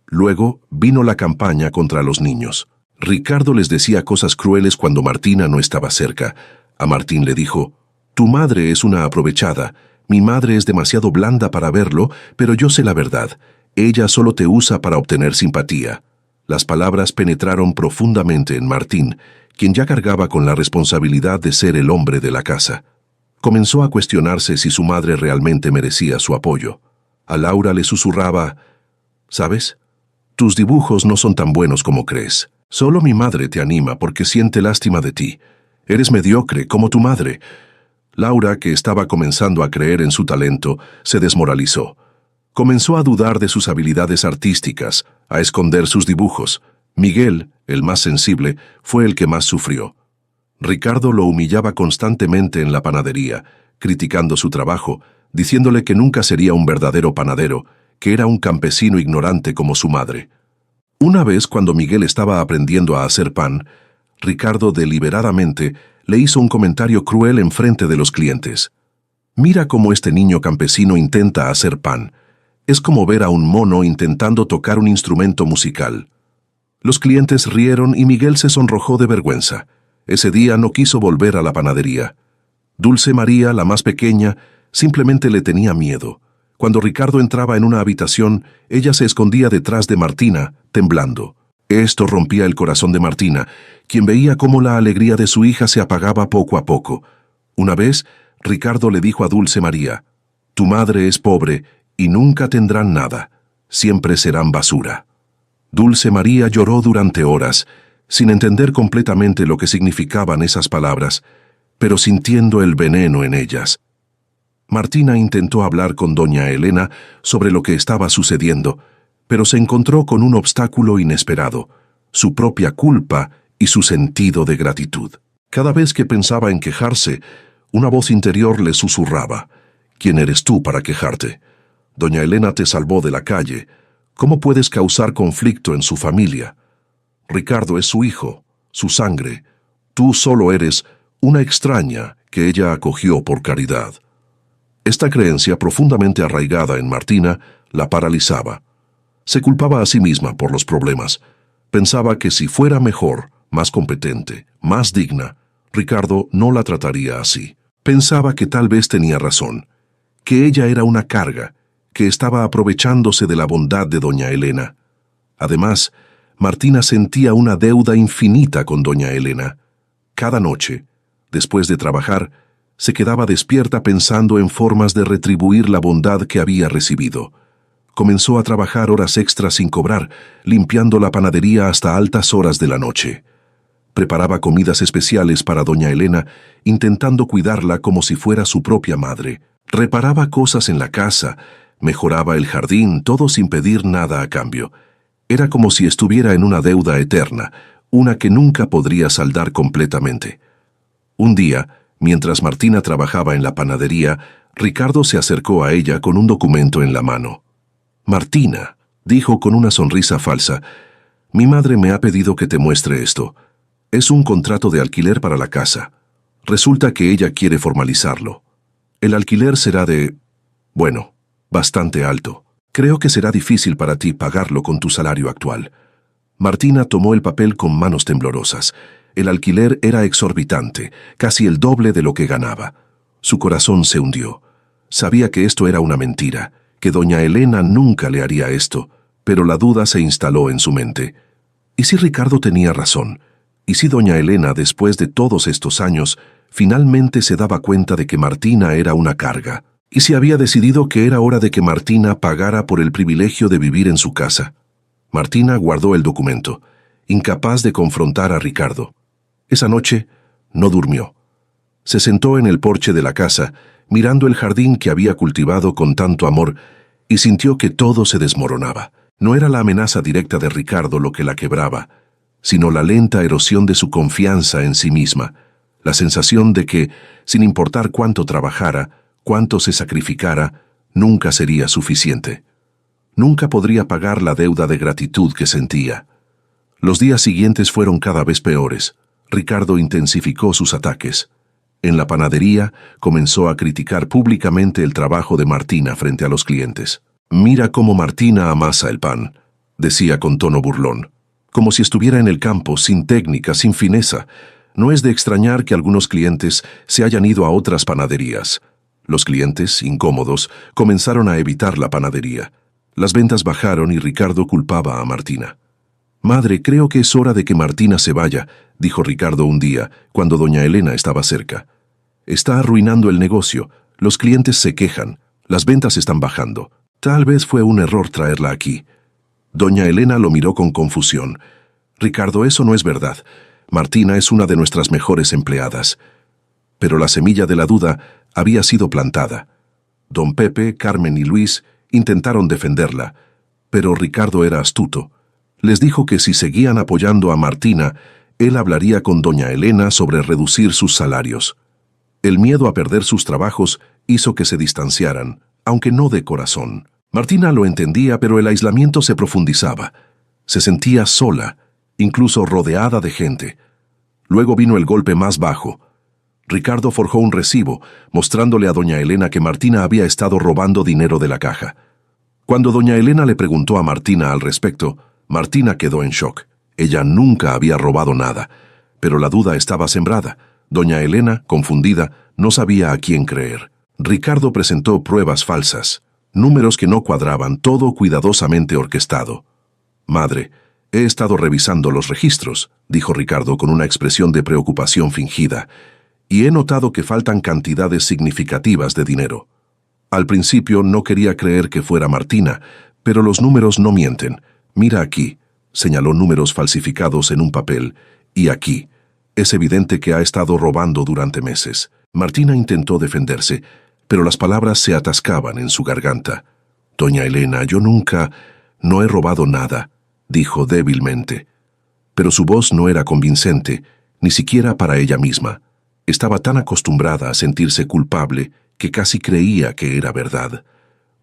Luego vino la campaña contra los niños. Ricardo les decía cosas crueles cuando Martina no estaba cerca. A Martín le dijo: «Tu madre es una aprovechada. Mi madre es demasiado blanda para verlo, pero yo sé la verdad. Ella solo te usa para obtener simpatía». Las palabras penetraron profundamente en Martín, quien ya cargaba con la responsabilidad de ser el hombre de la casa. Comenzó a cuestionarse si su madre realmente merecía su apoyo. A Laura le susurraba: «¿Sabes? Tus dibujos no son tan buenos como crees. Solo mi madre te anima porque siente lástima de ti. Eres mediocre como tu madre». Laura, que estaba comenzando a creer en su talento, se desmoralizó. Comenzó a dudar de sus habilidades artísticas, a esconder sus dibujos. Miguel, el más sensible, fue el que más sufrió. Ricardo lo humillaba constantemente en la panadería, criticando su trabajo, diciéndole que nunca sería un verdadero panadero, que era un campesino ignorante como su madre. Una vez, cuando Miguel estaba aprendiendo a hacer pan, Ricardo deliberadamente le hizo un comentario cruel en frente de los clientes. «Mira cómo este niño campesino intenta hacer pan. Es como ver a un mono intentando tocar un instrumento musical». Los clientes rieron y Miguel se sonrojó de vergüenza. Ese día no quiso volver a la panadería. Dulce María, la más pequeña, simplemente le tenía miedo. Cuando Ricardo entraba en una habitación, ella se escondía detrás de Martina, temblando. Esto rompía el corazón de Martina, quien veía cómo la alegría de su hija se apagaba poco a poco. Una vez, Ricardo le dijo a Dulce María: «Tu madre es pobre y nunca tendrán nada. Siempre serán basura». Dulce María lloró durante horas, sin entender completamente lo que significaban esas palabras, pero sintiendo el veneno en ellas. Martina intentó hablar con doña Elena sobre lo que estaba sucediendo, pero se encontró con un obstáculo inesperado: su propia culpa y su sentido de gratitud. Cada vez que pensaba en quejarse, una voz interior le susurraba: «¿Quién eres tú para quejarte? Doña Elena te salvó de la calle. ¿Cómo puedes causar conflicto en su familia? Ricardo es su hijo, su sangre. Tú solo eres una extraña que ella acogió por caridad. Esta creencia, profundamente arraigada en Martina, la paralizaba. Se culpaba a sí misma por los problemas. Pensaba que si fuera mejor, más competente, más digna, Ricardo no la trataría así. Pensaba que tal vez tenía razón, que ella era una carga, que estaba aprovechándose de la bondad de doña Elena. Además, Martina sentía una deuda infinita con doña Elena. Cada noche, después de trabajar, se quedaba despierta pensando en formas de retribuir la bondad que había recibido. Comenzó a trabajar horas extras sin cobrar, limpiando la panadería hasta altas horas de la noche. Preparaba comidas especiales para doña Elena, intentando cuidarla como si fuera su propia madre. Reparaba cosas en la casa, mejoraba el jardín, todo sin pedir nada a cambio. Era como si estuviera en una deuda eterna, una que nunca podría saldar completamente. Un día, mientras Martina trabajaba en la panadería, Ricardo se acercó a ella con un documento en la mano. «Martina», dijo con una sonrisa falsa, «mi madre me ha pedido que te muestre esto. Es un contrato de alquiler para la casa. Resulta que ella quiere formalizarlo. El alquiler será bueno, bastante alto. Creo que será difícil para ti pagarlo con tu salario actual». Martina tomó el papel con manos temblorosas. El alquiler era exorbitante, casi el doble de lo que ganaba. Su corazón se hundió. Sabía que esto era una mentira, que doña Elena nunca le haría esto, pero la duda se instaló en su mente. ¿Y si Ricardo tenía razón? ¿Y si doña Elena, después de todos estos años, finalmente se daba cuenta de que Martina era una carga? ¿Y si había decidido que era hora de que Martina pagara por el privilegio de vivir en su casa? Martina guardó el documento, incapaz de confrontar a Ricardo. Esa noche no durmió. Se sentó en el porche de la casa, mirando el jardín que había cultivado con tanto amor, y sintió que todo se desmoronaba. No era la amenaza directa de Ricardo lo que la quebraba, sino la lenta erosión de su confianza en sí misma, la sensación de que, sin importar cuánto trabajara, cuánto se sacrificara, nunca sería suficiente. Nunca podría pagar la deuda de gratitud que sentía. Los días siguientes fueron cada vez peores. Ricardo intensificó sus ataques. En la panadería comenzó a criticar públicamente el trabajo de Martina frente a los clientes. «Mira cómo Martina amasa el pan», decía con tono burlón, como si estuviera en el campo, sin técnica, sin fineza. No es de extrañar que algunos clientes se hayan ido a otras panaderías. Los clientes, incómodos, comenzaron a evitar la panadería. Las ventas bajaron y Ricardo culpaba a Martina. «Madre, creo que es hora de que Martina se vaya», dijo Ricardo un día, cuando doña Elena estaba cerca. «Está arruinando el negocio, los clientes se quejan, las ventas están bajando. Tal vez fue un error traerla aquí». Doña Elena lo miró con confusión. «Ricardo, eso no es verdad. Martina es una de nuestras mejores empleadas». Pero la semilla de la duda había sido plantada. Don Pepe, Carmen y Luis intentaron defenderla, pero Ricardo era astuto. Les dijo que si seguían apoyando a Martina, él hablaría con doña Elena sobre reducir sus salarios. El miedo a perder sus trabajos hizo que se distanciaran, aunque no de corazón. Martina lo entendía, pero el aislamiento se profundizaba. Se sentía sola, incluso rodeada de gente. Luego vino el golpe más bajo. Ricardo forjó un recibo, mostrándole a doña Elena que Martina había estado robando dinero de la caja. Cuando doña Elena le preguntó a Martina al respecto, Martina quedó en shock. Ella nunca había robado nada, pero la duda estaba sembrada. Doña Elena, confundida, no sabía a quién creer. Ricardo presentó pruebas falsas, números que no cuadraban, todo cuidadosamente orquestado. «Madre, he estado revisando los registros», dijo Ricardo con una expresión de preocupación fingida, «y he notado que faltan cantidades significativas de dinero». Al principio no quería creer que fuera Martina, pero los números no mienten. «Mira aquí», señaló números falsificados en un papel, «y aquí. Es evidente que ha estado robando durante meses». Martina intentó defenderse, pero las palabras se atascaban en su garganta. «Doña Elena, yo no he robado nada», dijo débilmente. Pero su voz no era convincente, ni siquiera para ella misma. Estaba tan acostumbrada a sentirse culpable que casi creía que era verdad.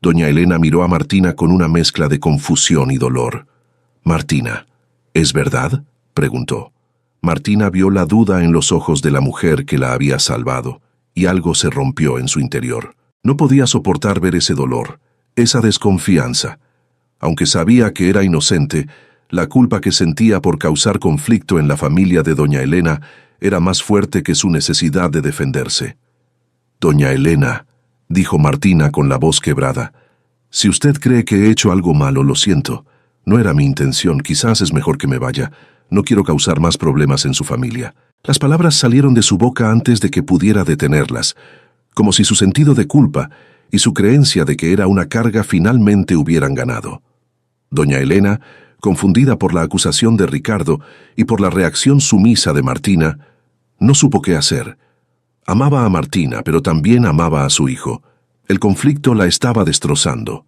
Doña Elena miró a Martina con una mezcla de confusión y dolor. «Martina, ¿es verdad?», preguntó. Martina vio la duda en los ojos de la mujer que la había salvado, y algo se rompió en su interior. No podía soportar ver ese dolor, esa desconfianza. Aunque sabía que era inocente, la culpa que sentía por causar conflicto en la familia de doña Elena era más fuerte que su necesidad de defenderse. «Doña Elena», dijo Martina con la voz quebrada, «si usted cree que he hecho algo malo, lo siento. No era mi intención, quizás es mejor que me vaya. No quiero causar más problemas en su familia». Las palabras salieron de su boca antes de que pudiera detenerlas, como si su sentido de culpa y su creencia de que era una carga finalmente hubieran ganado. Doña Elena, confundida por la acusación de Ricardo y por la reacción sumisa de Martina, no supo qué hacer. Amaba a Martina, pero también amaba a su hijo. El conflicto la estaba destrozando.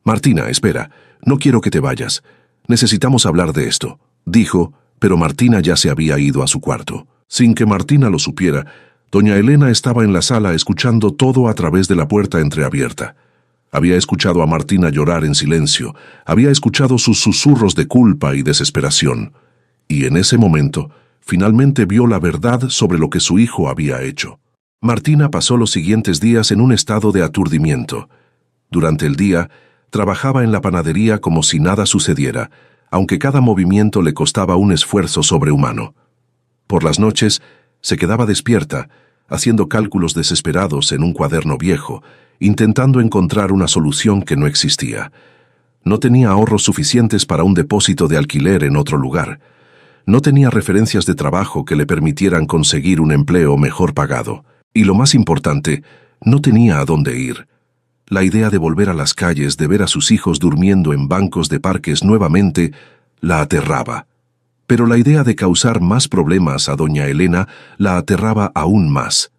«Martina, espera, no quiero que te vayas. Necesitamos hablar de esto», dijo, pero Martina ya se había ido a su cuarto. Sin que Martina lo supiera, doña Elena estaba en la sala escuchando todo a través de la puerta entreabierta. Había escuchado a Martina llorar en silencio, había escuchado sus susurros de culpa y desesperación, y en ese momento, finalmente vio la verdad sobre lo que su hijo había hecho. Martina pasó los siguientes días en un estado de aturdimiento. Durante el día, trabajaba en la panadería como si nada sucediera, aunque cada movimiento le costaba un esfuerzo sobrehumano. Por las noches, se quedaba despierta, haciendo cálculos desesperados en un cuaderno viejo, intentando encontrar una solución que no existía. No tenía ahorros suficientes para un depósito de alquiler en otro lugar. No tenía referencias de trabajo que le permitieran conseguir un empleo mejor pagado. Y lo más importante, no tenía a dónde ir. La idea de volver a las calles, de ver a sus hijos durmiendo en bancos de parques nuevamente, la aterraba. Pero la idea de causar más problemas a doña Elena la aterraba aún más.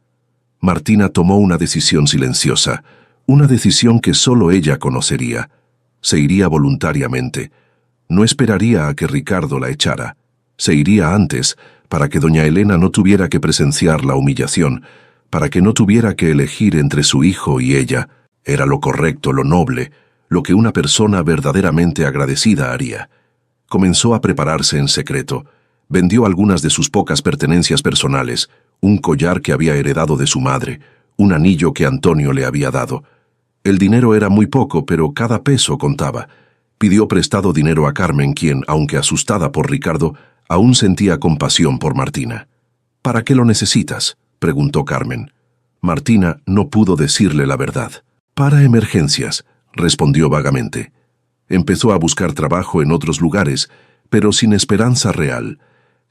Martina tomó una decisión silenciosa, una decisión que solo ella conocería. Se iría voluntariamente. No esperaría a que Ricardo la echara. Se iría antes, para que doña Elena no tuviera que presenciar la humillación, para que no tuviera que elegir entre su hijo y ella. Era lo correcto, lo noble, lo que una persona verdaderamente agradecida haría. Comenzó a prepararse en secreto. Vendió algunas de sus pocas pertenencias personales, un collar que había heredado de su madre, un anillo que Antonio le había dado. El dinero era muy poco, pero cada peso contaba. Pidió prestado dinero a Carmen, quien, aunque asustada por Ricardo, aún sentía compasión por Martina. «¿Para qué lo necesitas?», preguntó Carmen. Martina no pudo decirle la verdad. «Para emergencias», respondió vagamente. Empezó a buscar trabajo en otros lugares, pero sin esperanza real.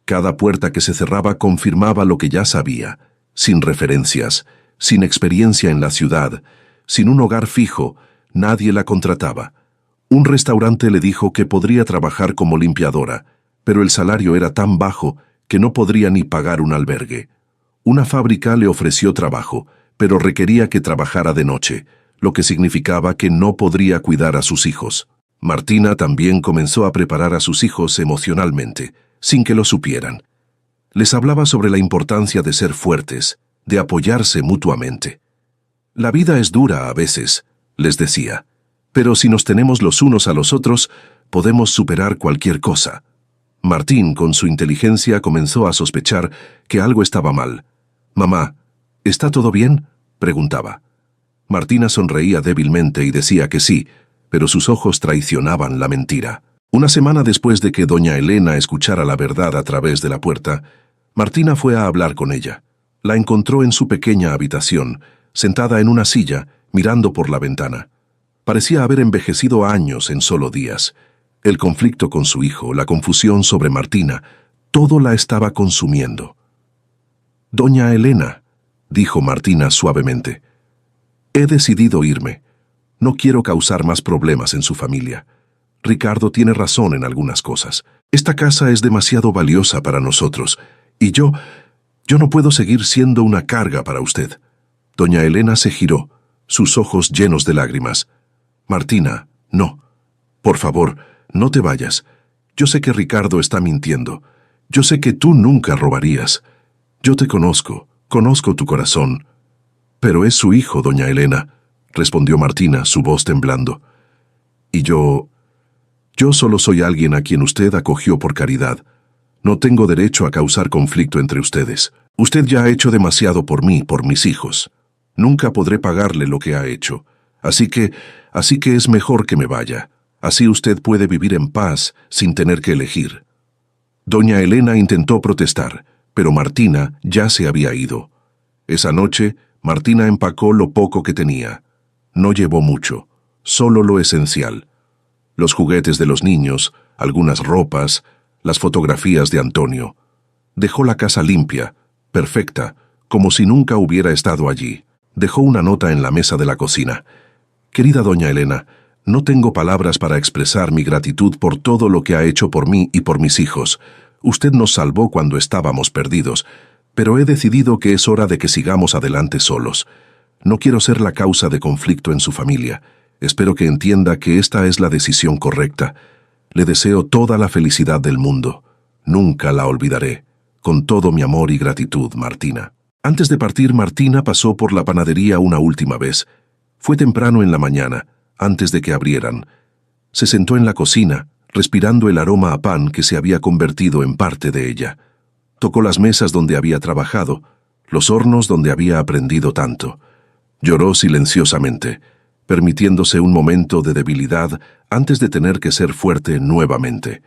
Cada puerta que se cerraba confirmaba lo que ya sabía. Sin referencias, sin experiencia en la ciudad, sin un hogar fijo, nadie la contrataba. Un restaurante le dijo que podría trabajar como limpiadora, pero el salario era tan bajo que no podría ni pagar un albergue. Una fábrica le ofreció trabajo, pero requería que trabajara de noche, lo que significaba que no podría cuidar a sus hijos. Martina también comenzó a preparar a sus hijos emocionalmente, sin que lo supieran. Les hablaba sobre la importancia de ser fuertes, de apoyarse mutuamente. «La vida es dura a veces», les decía, «pero si nos tenemos los unos a los otros, podemos superar cualquier cosa». Martín, con su inteligencia, comenzó a sospechar que algo estaba mal. «Mamá, ¿está todo bien?», preguntaba. Martina sonreía débilmente y decía que sí, pero sus ojos traicionaban la mentira. Una semana después de que doña Elena escuchara la verdad a través de la puerta, Martina fue a hablar con ella. La encontró en su pequeña habitación, sentada en una silla, mirando por la ventana. Parecía haber envejecido años en solo días. El conflicto con su hijo, la confusión sobre Martina, todo la estaba consumiendo. «Doña Elena», dijo Martina suavemente, «he decidido irme. No quiero causar más problemas en su familia. Ricardo tiene razón en algunas cosas. Esta casa es demasiado valiosa para nosotros, y yo no puedo seguir siendo una carga para usted». Doña Elena se giró, sus ojos llenos de lágrimas. «Martina, no. Por favor, no te vayas. Yo sé que Ricardo está mintiendo. Yo sé que tú nunca robarías. Yo te conozco, conozco tu corazón». «Pero es su hijo, doña Elena», respondió Martina, su voz temblando. «Y yo solo soy alguien a quien usted acogió por caridad. No tengo derecho a causar conflicto entre ustedes». Usted ya ha hecho demasiado por mí, por mis hijos. Nunca podré pagarle lo que ha hecho. Así que es mejor que me vaya. Así usted puede vivir en paz sin tener que elegir. Doña Elena intentó protestar, pero Martina ya se había ido. Esa noche, Martina empacó lo poco que tenía. No llevó mucho, solo lo esencial. Los juguetes de los niños, algunas ropas, las fotografías de Antonio. Dejó la casa limpia, perfecta, como si nunca hubiera estado allí. Dejó una nota en la mesa de la cocina. Querida doña Elena, no tengo palabras para expresar mi gratitud por todo lo que ha hecho por mí y por mis hijos. Usted nos salvó cuando estábamos perdidos, pero he decidido que es hora de que sigamos adelante solos. No quiero ser la causa de conflicto en su familia. Espero que entienda que esta es la decisión correcta. Le deseo toda la felicidad del mundo. Nunca la olvidaré. Con todo mi amor y gratitud, Martina. Antes de partir, Martina pasó por la panadería una última vez. Fue temprano en la mañana, antes de que abrieran. Se sentó en la cocina, respirando el aroma a pan que se había convertido en parte de ella. Tocó las mesas donde había trabajado, los hornos donde había aprendido tanto. Lloró silenciosamente, permitiéndose un momento de debilidad antes de tener que ser fuerte nuevamente.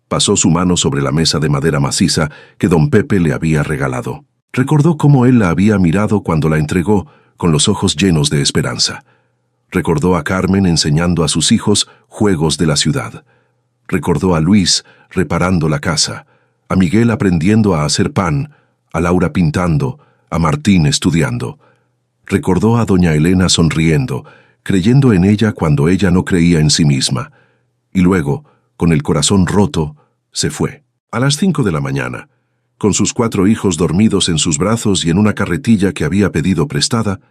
Pasó su mano sobre la mesa de madera maciza que don Pepe le había regalado. Recordó cómo él la había mirado cuando la entregó, con los ojos llenos de esperanza. Recordó a Carmen enseñando a sus hijos juegos de la ciudad. Recordó a Luis reparando la casa, a Miguel aprendiendo a hacer pan, a Laura pintando, a Martín estudiando. Recordó a doña Elena sonriendo, creyendo en ella cuando ella no creía en sí misma. Y luego, con el corazón roto, se fue. A las 5 de la mañana, con sus 4 hijos dormidos en sus brazos y en una carretilla que había pedido prestada,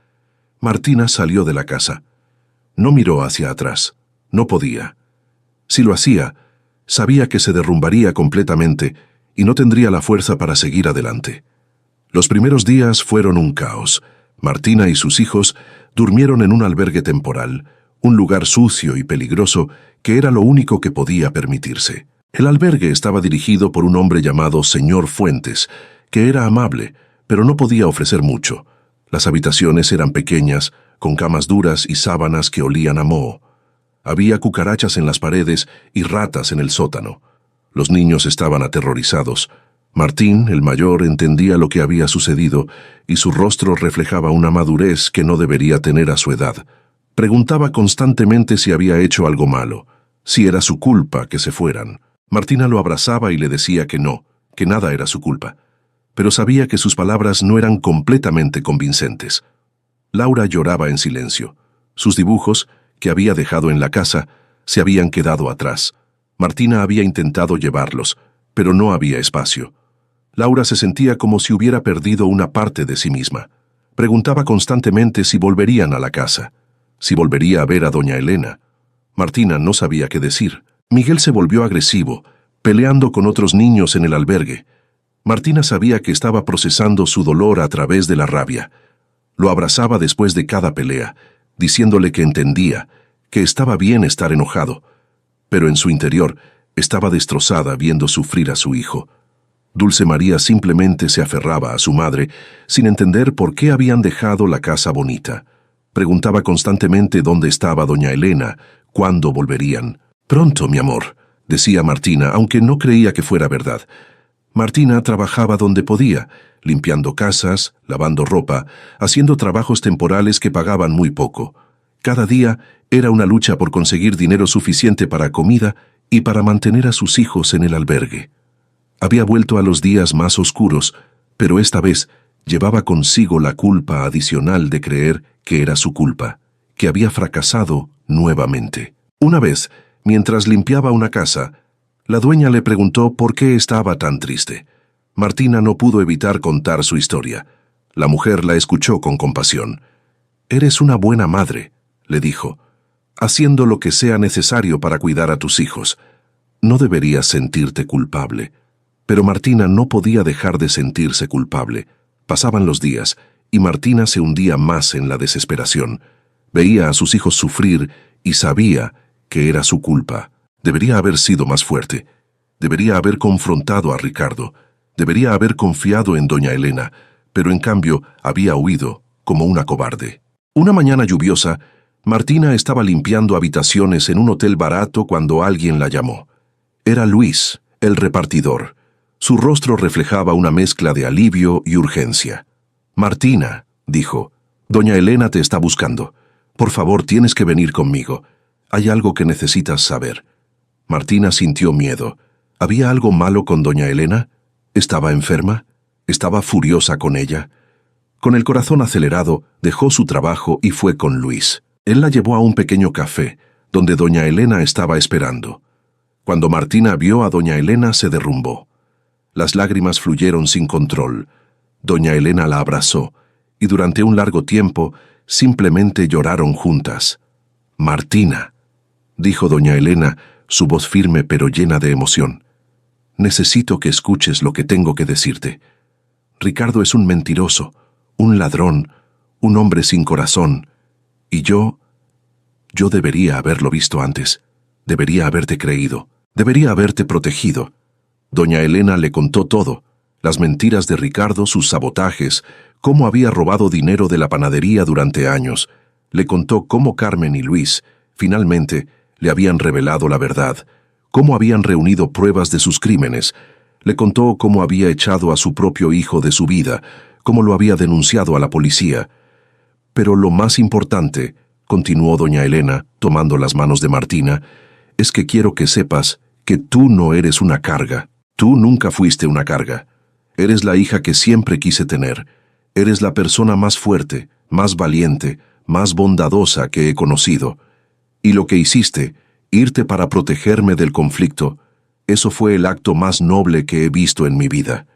Martina salió de la casa. No miró hacia atrás. No podía. Si lo hacía, sabía que se derrumbaría completamente y no tendría la fuerza para seguir adelante. Los primeros días fueron un caos. Martina y sus hijos durmieron en un albergue temporal, un lugar sucio y peligroso que era lo único que podía permitirse. El albergue estaba dirigido por un hombre llamado Señor Fuentes, que era amable, pero no podía ofrecer mucho. Las habitaciones eran pequeñas, con camas duras y sábanas que olían a moho. Había cucarachas en las paredes y ratas en el sótano. Los niños estaban aterrorizados. Martín, el mayor, entendía lo que había sucedido y su rostro reflejaba una madurez que no debería tener a su edad. Preguntaba constantemente si había hecho algo malo, si era su culpa que se fueran. Martina lo abrazaba y le decía que no, que nada era su culpa, pero sabía que sus palabras no eran completamente convincentes. Laura lloraba en silencio. Sus dibujos, que había dejado en la casa, se habían quedado atrás. Martina había intentado llevarlos, pero no había espacio. Laura se sentía como si hubiera perdido una parte de sí misma. Preguntaba constantemente si volverían a la casa, si volvería a ver a doña Elena. Martina no sabía qué decir. Miguel se volvió agresivo, peleando con otros niños en el albergue. Martina sabía que estaba procesando su dolor a través de la rabia. Lo abrazaba después de cada pelea, diciéndole que entendía, que estaba bien estar enojado, pero en su interior estaba destrozada viendo sufrir a su hijo. Dulce María simplemente se aferraba a su madre, sin entender por qué habían dejado la casa bonita. Preguntaba constantemente dónde estaba doña Elena, cuándo volverían. «Pronto, mi amor», decía Martina, aunque no creía que fuera verdad. Martina trabajaba donde podía, limpiando casas, lavando ropa, haciendo trabajos temporales que pagaban muy poco. Cada día era una lucha por conseguir dinero suficiente para comida y para mantener a sus hijos en el albergue. Había vuelto a los días más oscuros, pero esta vez llevaba consigo la culpa adicional de creer que era su culpa, que había fracasado nuevamente. Una vez, mientras limpiaba una casa, la dueña le preguntó por qué estaba tan triste. Martina no pudo evitar contar su historia. La mujer la escuchó con compasión. «Eres una buena madre», le dijo, «haciendo lo que sea necesario para cuidar a tus hijos. No deberías sentirte culpable». Pero Martina no podía dejar de sentirse culpable. Pasaban los días, y Martina se hundía más en la desesperación. Veía a sus hijos sufrir y sabía que era su culpa. Debería haber sido más fuerte. Debería haber confrontado a Ricardo. Debería haber confiado en doña Elena, pero en cambio había huido como una cobarde. Una mañana lluviosa, Martina estaba limpiando habitaciones en un hotel barato cuando alguien la llamó. Era Luis, el repartidor. Su rostro reflejaba una mezcla de alivio y urgencia. «Martina», dijo, «doña Elena te está buscando. Por favor, tienes que venir conmigo. Hay algo que necesitas saber». Martina sintió miedo. ¿Había algo malo con doña Elena? ¿Estaba enferma? ¿Estaba furiosa con ella? Con el corazón acelerado, dejó su trabajo y fue con Luis. Él la llevó a un pequeño café, donde doña Elena estaba esperando. Cuando Martina vio a doña Elena, se derrumbó. Las lágrimas fluyeron sin control. Doña Elena la abrazó, y durante un largo tiempo simplemente lloraron juntas. «Martina», dijo doña Elena, su voz firme pero llena de emoción. «Necesito que escuches lo que tengo que decirte. Ricardo es un mentiroso, un ladrón, un hombre sin corazón, y yo debería haberlo visto antes. Debería haberte creído. Debería haberte protegido». Doña Elena le contó todo: las mentiras de Ricardo, sus sabotajes, cómo había robado dinero de la panadería durante años. Le contó cómo Carmen y Luis, finalmente, le habían revelado la verdad, cómo habían reunido pruebas de sus crímenes. Le contó cómo había echado a su propio hijo de su vida, cómo lo había denunciado a la policía. «Pero lo más importante», continuó doña Elena, tomando las manos de Martina, «es que quiero que sepas que tú no eres una carga. Tú nunca fuiste una carga. Eres la hija que siempre quise tener. Eres la persona más fuerte, más valiente, más bondadosa que he conocido. Y lo que hiciste, irte para protegerme del conflicto, eso fue el acto más noble que he visto en mi vida.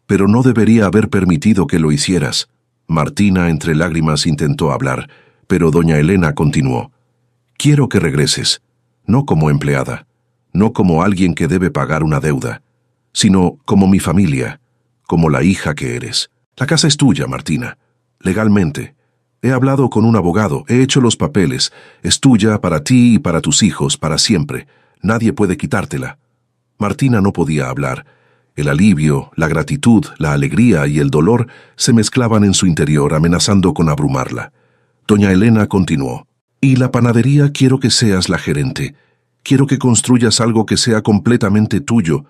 Pero no debería haber permitido que lo hicieras». Martina, entre lágrimas, intentó hablar, pero doña Elena continuó. «Quiero que regreses, no como empleada, no como alguien que debe pagar una deuda, sino como mi familia, como la hija que eres. La casa es tuya, Martina, legalmente. He hablado con un abogado, he hecho los papeles. Es tuya para ti y para tus hijos, para siempre. Nadie puede quitártela». Martina no podía hablar. El alivio, la gratitud, la alegría y el dolor se mezclaban en su interior, amenazando con abrumarla. Doña Elena continuó. «Y la panadería quiero que seas la gerente. Quiero que construyas algo que sea completamente tuyo,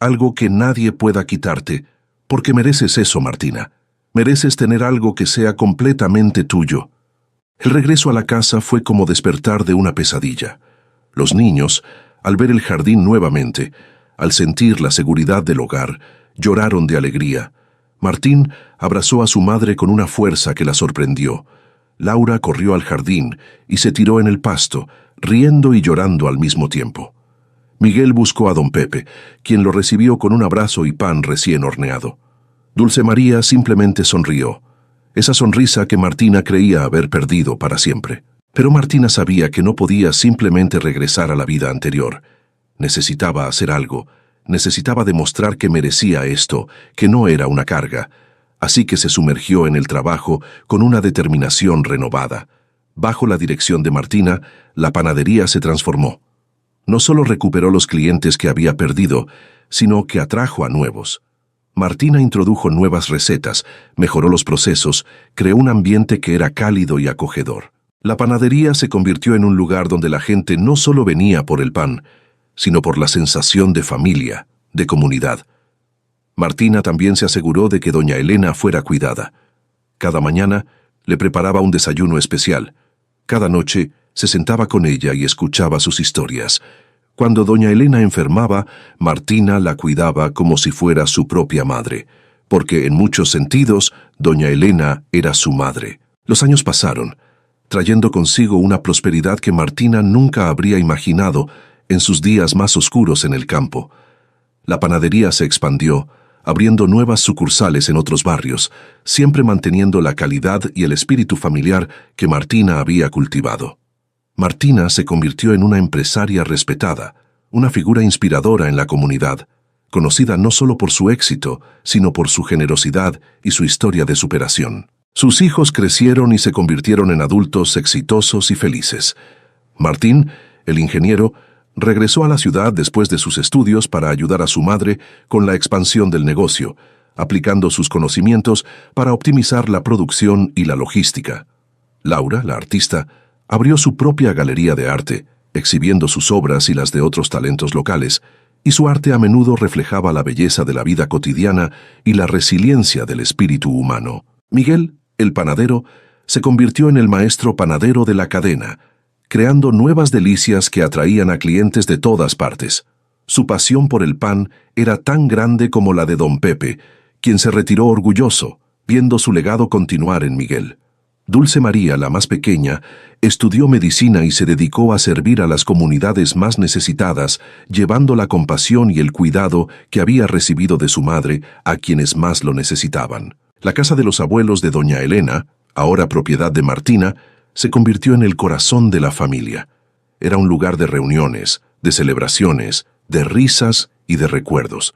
algo que nadie pueda quitarte, porque mereces eso, Martina. Mereces tener algo que sea completamente tuyo». El regreso a la casa fue como despertar de una pesadilla. Los niños, al ver el jardín nuevamente, al sentir la seguridad del hogar, lloraron de alegría. Martín abrazó a su madre con una fuerza que la sorprendió. Laura corrió al jardín y se tiró en el pasto, riendo y llorando al mismo tiempo. Miguel buscó a don Pepe, quien lo recibió con un abrazo y pan recién horneado. Dulce María simplemente sonrió, esa sonrisa que Martina creía haber perdido para siempre. Pero Martina sabía que no podía simplemente regresar a la vida anterior. Necesitaba hacer algo, necesitaba demostrar que merecía esto, que no era una carga. Así que se sumergió en el trabajo con una determinación renovada. Bajo la dirección de Martina, la panadería se transformó. No solo recuperó los clientes que había perdido, sino que atrajo a nuevos. Martina introdujo nuevas recetas, mejoró los procesos, creó un ambiente que era cálido y acogedor. La panadería se convirtió en un lugar donde la gente no solo venía por el pan, sino por la sensación de familia, de comunidad. Martina también se aseguró de que doña Elena fuera cuidada. Cada mañana le preparaba un desayuno especial. Cada noche se sentaba con ella y escuchaba sus historias. Cuando doña Elena enfermaba, Martina la cuidaba como si fuera su propia madre, porque en muchos sentidos doña Elena era su madre. Los años pasaron, trayendo consigo una prosperidad que Martina nunca habría imaginado en sus días más oscuros en el campo. La panadería se expandió, abriendo nuevas sucursales en otros barrios, siempre manteniendo la calidad y el espíritu familiar que Martina había cultivado. Martina se convirtió en una empresaria respetada, una figura inspiradora en la comunidad, conocida no solo por su éxito, sino por su generosidad y su historia de superación. Sus hijos crecieron y se convirtieron en adultos exitosos y felices. Martín, el ingeniero, Regresó a la ciudad después de sus estudios para ayudar a su madre con la expansión del negocio, aplicando sus conocimientos para optimizar la producción y la logística. Laura, la artista, abrió su propia galería de arte, exhibiendo sus obras y las de otros talentos locales, y su arte a menudo reflejaba la belleza de la vida cotidiana y la resiliencia del espíritu humano. Miguel, el panadero, se convirtió en el maestro panadero de la cadena, creando nuevas delicias que atraían a clientes de todas partes. Su pasión por el pan era tan grande como la de don Pepe, quien se retiró orgulloso, viendo su legado continuar en Miguel. Dulce María, la más pequeña, estudió medicina y se dedicó a servir a las comunidades más necesitadas, llevando la compasión y el cuidado que había recibido de su madre a quienes más lo necesitaban. La casa de los abuelos de doña Elena, ahora propiedad de Martina, se convirtió en el corazón de la familia. Era un lugar de reuniones, de celebraciones, de risas y de recuerdos.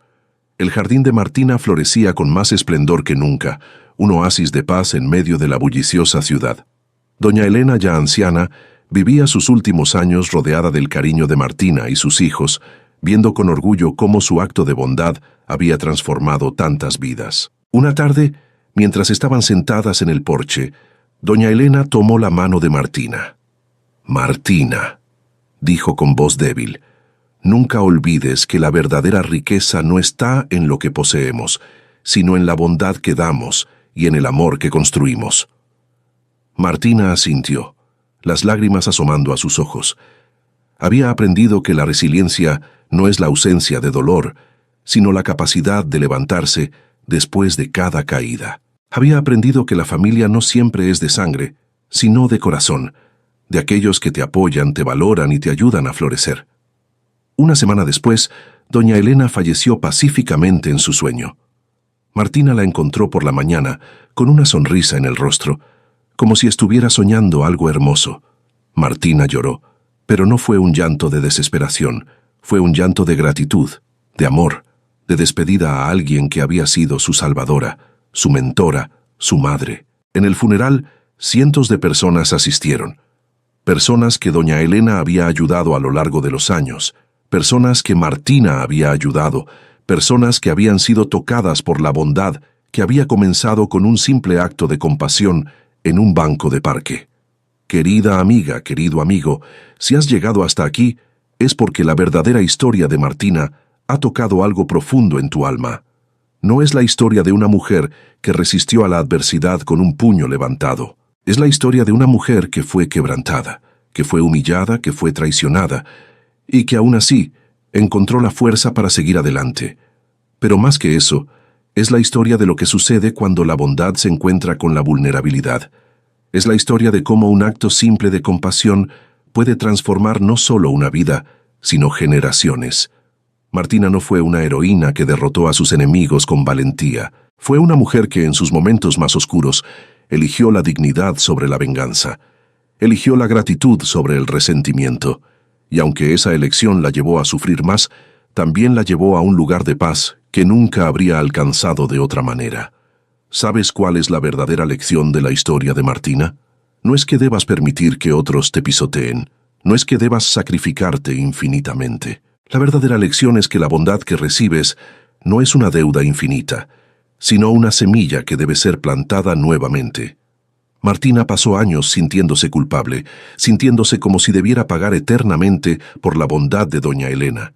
El jardín de Martina florecía con más esplendor que nunca, un oasis de paz en medio de la bulliciosa ciudad. Doña Elena, ya anciana, vivía sus últimos años rodeada del cariño de Martina y sus hijos, viendo con orgullo cómo su acto de bondad había transformado tantas vidas. Una tarde, mientras estaban sentadas en el porche, doña Elena tomó la mano de Martina. «Martina», dijo con voz débil, «nunca olvides que la verdadera riqueza no está en lo que poseemos, sino en la bondad que damos y en el amor que construimos». Martina asintió, las lágrimas asomando a sus ojos. Había aprendido que la resiliencia no es la ausencia de dolor, sino la capacidad de levantarse después de cada caída. Había aprendido que la familia no siempre es de sangre, sino de corazón, de aquellos que te apoyan, te valoran y te ayudan a florecer. Una semana después, doña Elena falleció pacíficamente en su sueño. Martina la encontró por la mañana, con una sonrisa en el rostro, como si estuviera soñando algo hermoso. Martina lloró, pero no fue un llanto de desesperación, fue un llanto de gratitud, de amor, de despedida a alguien que había sido su salvadora, su mentora, su madre. En el funeral, cientos de personas asistieron. Personas que doña Elena había ayudado a lo largo de los años, personas que Martina había ayudado, personas que habían sido tocadas por la bondad que había comenzado con un simple acto de compasión en un banco de parque. Querida amiga, querido amigo, si has llegado hasta aquí, es porque la verdadera historia de Martina ha tocado algo profundo en tu alma. No es la historia de una mujer que resistió a la adversidad con un puño levantado. Es la historia de una mujer que fue quebrantada, que fue humillada, que fue traicionada, y que aún así encontró la fuerza para seguir adelante. Pero más que eso, es la historia de lo que sucede cuando la bondad se encuentra con la vulnerabilidad. Es la historia de cómo un acto simple de compasión puede transformar no solo una vida, sino generaciones. Martina no fue una heroína que derrotó a sus enemigos con valentía. Fue una mujer que en sus momentos más oscuros eligió la dignidad sobre la venganza. Eligió la gratitud sobre el resentimiento. Y aunque esa elección la llevó a sufrir más, también la llevó a un lugar de paz que nunca habría alcanzado de otra manera. ¿Sabes cuál es la verdadera lección de la historia de Martina? No es que debas permitir que otros te pisoteen, no es que debas sacrificarte infinitamente. La verdadera lección es que la bondad que recibes no es una deuda infinita, sino una semilla que debe ser plantada nuevamente. Martina pasó años sintiéndose culpable, sintiéndose como si debiera pagar eternamente por la bondad de doña Elena.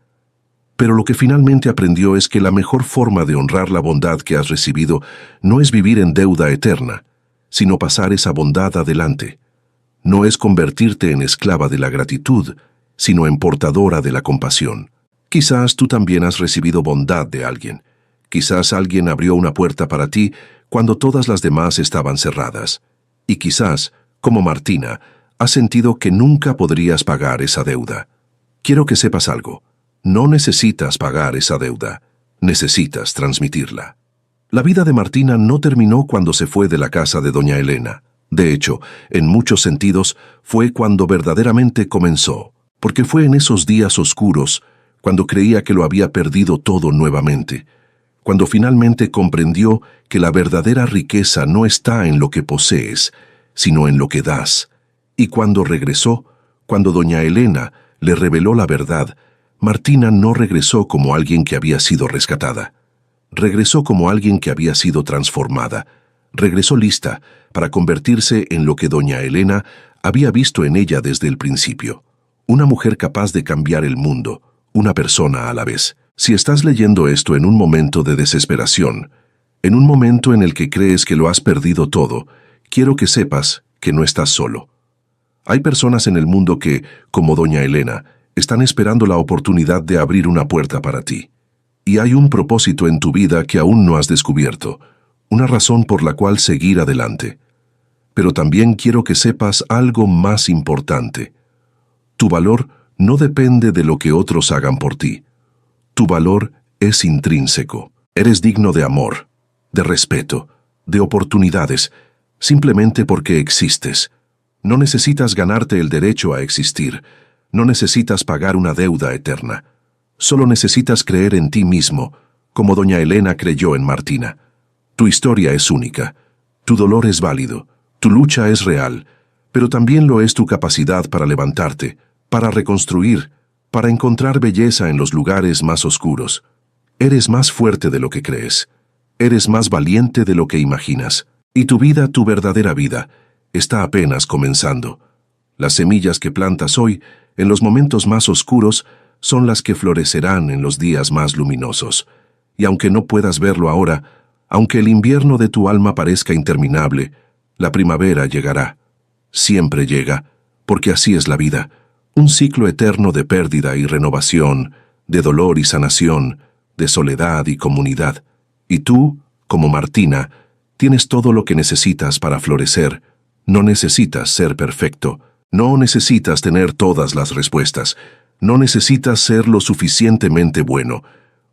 Pero lo que finalmente aprendió es que la mejor forma de honrar la bondad que has recibido no es vivir en deuda eterna, sino pasar esa bondad adelante. No es convertirte en esclava de la gratitud, sino en portadora de la compasión. Quizás tú también has recibido bondad de alguien. Quizás alguien abrió una puerta para ti cuando todas las demás estaban cerradas. Y quizás, como Martina, has sentido que nunca podrías pagar esa deuda. Quiero que sepas algo. No necesitas pagar esa deuda, necesitas transmitirla. La vida de Martina no terminó cuando se fue de la casa de doña Elena. De hecho, en muchos sentidos, fue cuando verdaderamente comenzó, porque fue en esos días oscuros, cuando creía que lo había perdido todo nuevamente, cuando finalmente comprendió que la verdadera riqueza no está en lo que posees, sino en lo que das, y cuando regresó, cuando doña Elena le reveló la verdad, Martina no regresó como alguien que había sido rescatada. Regresó como alguien que había sido transformada. Regresó lista para convertirse en lo que doña Elena había visto en ella desde el principio. Una mujer capaz de cambiar el mundo, una persona a la vez. Si estás leyendo esto en un momento de desesperación, en un momento en el que crees que lo has perdido todo, quiero que sepas que no estás solo. Hay personas en el mundo que, como doña Elena, están esperando la oportunidad de abrir una puerta para ti. Y hay un propósito en tu vida que aún no has descubierto, una razón por la cual seguir adelante. Pero también quiero que sepas algo más importante. Tu valor no depende de lo que otros hagan por ti. Tu valor es intrínseco. Eres digno de amor, de respeto, de oportunidades, simplemente porque existes. No necesitas ganarte el derecho a existir. No necesitas pagar una deuda eterna. Solo necesitas creer en ti mismo, como doña Elena creyó en Martina. Tu historia es única. Tu dolor es válido. Tu lucha es real. Pero también lo es tu capacidad para levantarte, para reconstruir, para encontrar belleza en los lugares más oscuros. Eres más fuerte de lo que crees. Eres más valiente de lo que imaginas. Y tu vida, tu verdadera vida, está apenas comenzando. Las semillas que plantas hoy, en los momentos más oscuros, son las que florecerán en los días más luminosos. Y aunque no puedas verlo ahora, aunque el invierno de tu alma parezca interminable, la primavera llegará. Siempre llega, porque así es la vida. Un ciclo eterno de pérdida y renovación, de dolor y sanación, de soledad y comunidad. Y tú, como Martina, tienes todo lo que necesitas para florecer. No necesitas ser perfecto. No necesitas tener todas las respuestas. No necesitas ser lo suficientemente bueno.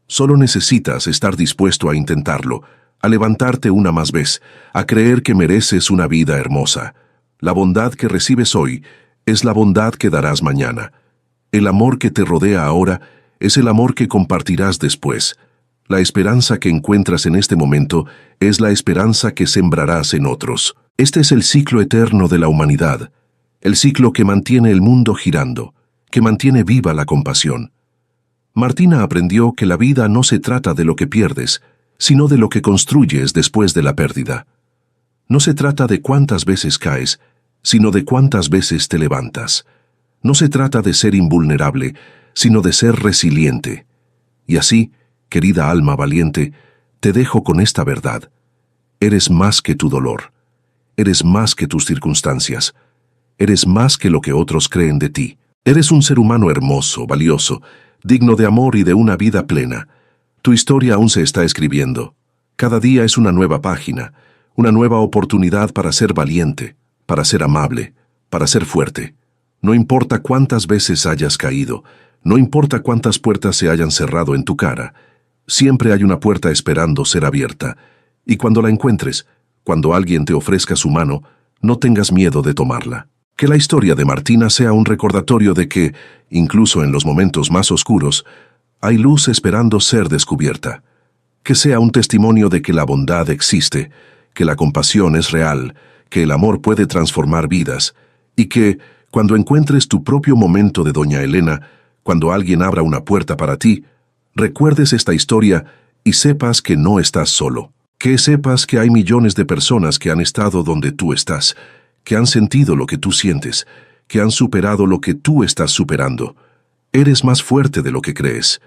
Solo necesitas estar dispuesto a intentarlo, a levantarte una más vez, a creer que mereces una vida hermosa. La bondad que recibes hoy es la bondad que darás mañana. El amor que te rodea ahora es el amor que compartirás después. La esperanza que encuentras en este momento es la esperanza que sembrarás en otros. Este es el ciclo eterno de la humanidad, el ciclo que mantiene el mundo girando, que mantiene viva la compasión. Martina aprendió que la vida no se trata de lo que pierdes, sino de lo que construyes después de la pérdida. No se trata de cuántas veces caes, sino de cuántas veces te levantas. No se trata de ser invulnerable, sino de ser resiliente. Y así, querida alma valiente, te dejo con esta verdad. Eres más que tu dolor. Eres más que tus circunstancias. Eres más que lo que otros creen de ti. Eres un ser humano hermoso, valioso, digno de amor y de una vida plena. Tu historia aún se está escribiendo. Cada día es una nueva página, una nueva oportunidad para ser valiente, para ser amable, para ser fuerte. No importa cuántas veces hayas caído, no importa cuántas puertas se hayan cerrado en tu cara, siempre hay una puerta esperando ser abierta. Y cuando la encuentres, cuando alguien te ofrezca su mano, no tengas miedo de tomarla. Que la historia de Martina sea un recordatorio de que, incluso en los momentos más oscuros, hay luz esperando ser descubierta. Que sea un testimonio de que la bondad existe, que la compasión es real, que el amor puede transformar vidas, y que, cuando encuentres tu propio momento de doña Elena, cuando alguien abra una puerta para ti, recuerdes esta historia y sepas que no estás solo. Que sepas que hay millones de personas que han estado donde tú estás, que han sentido lo que tú sientes, que han superado lo que tú estás superando. Eres más fuerte de lo que crees.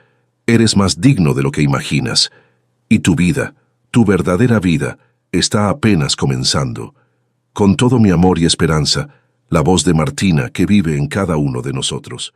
Eres más digno de lo que imaginas. Y tu vida, tu verdadera vida, está apenas comenzando. Con todo mi amor y esperanza, la voz de Martina que vive en cada uno de nosotros.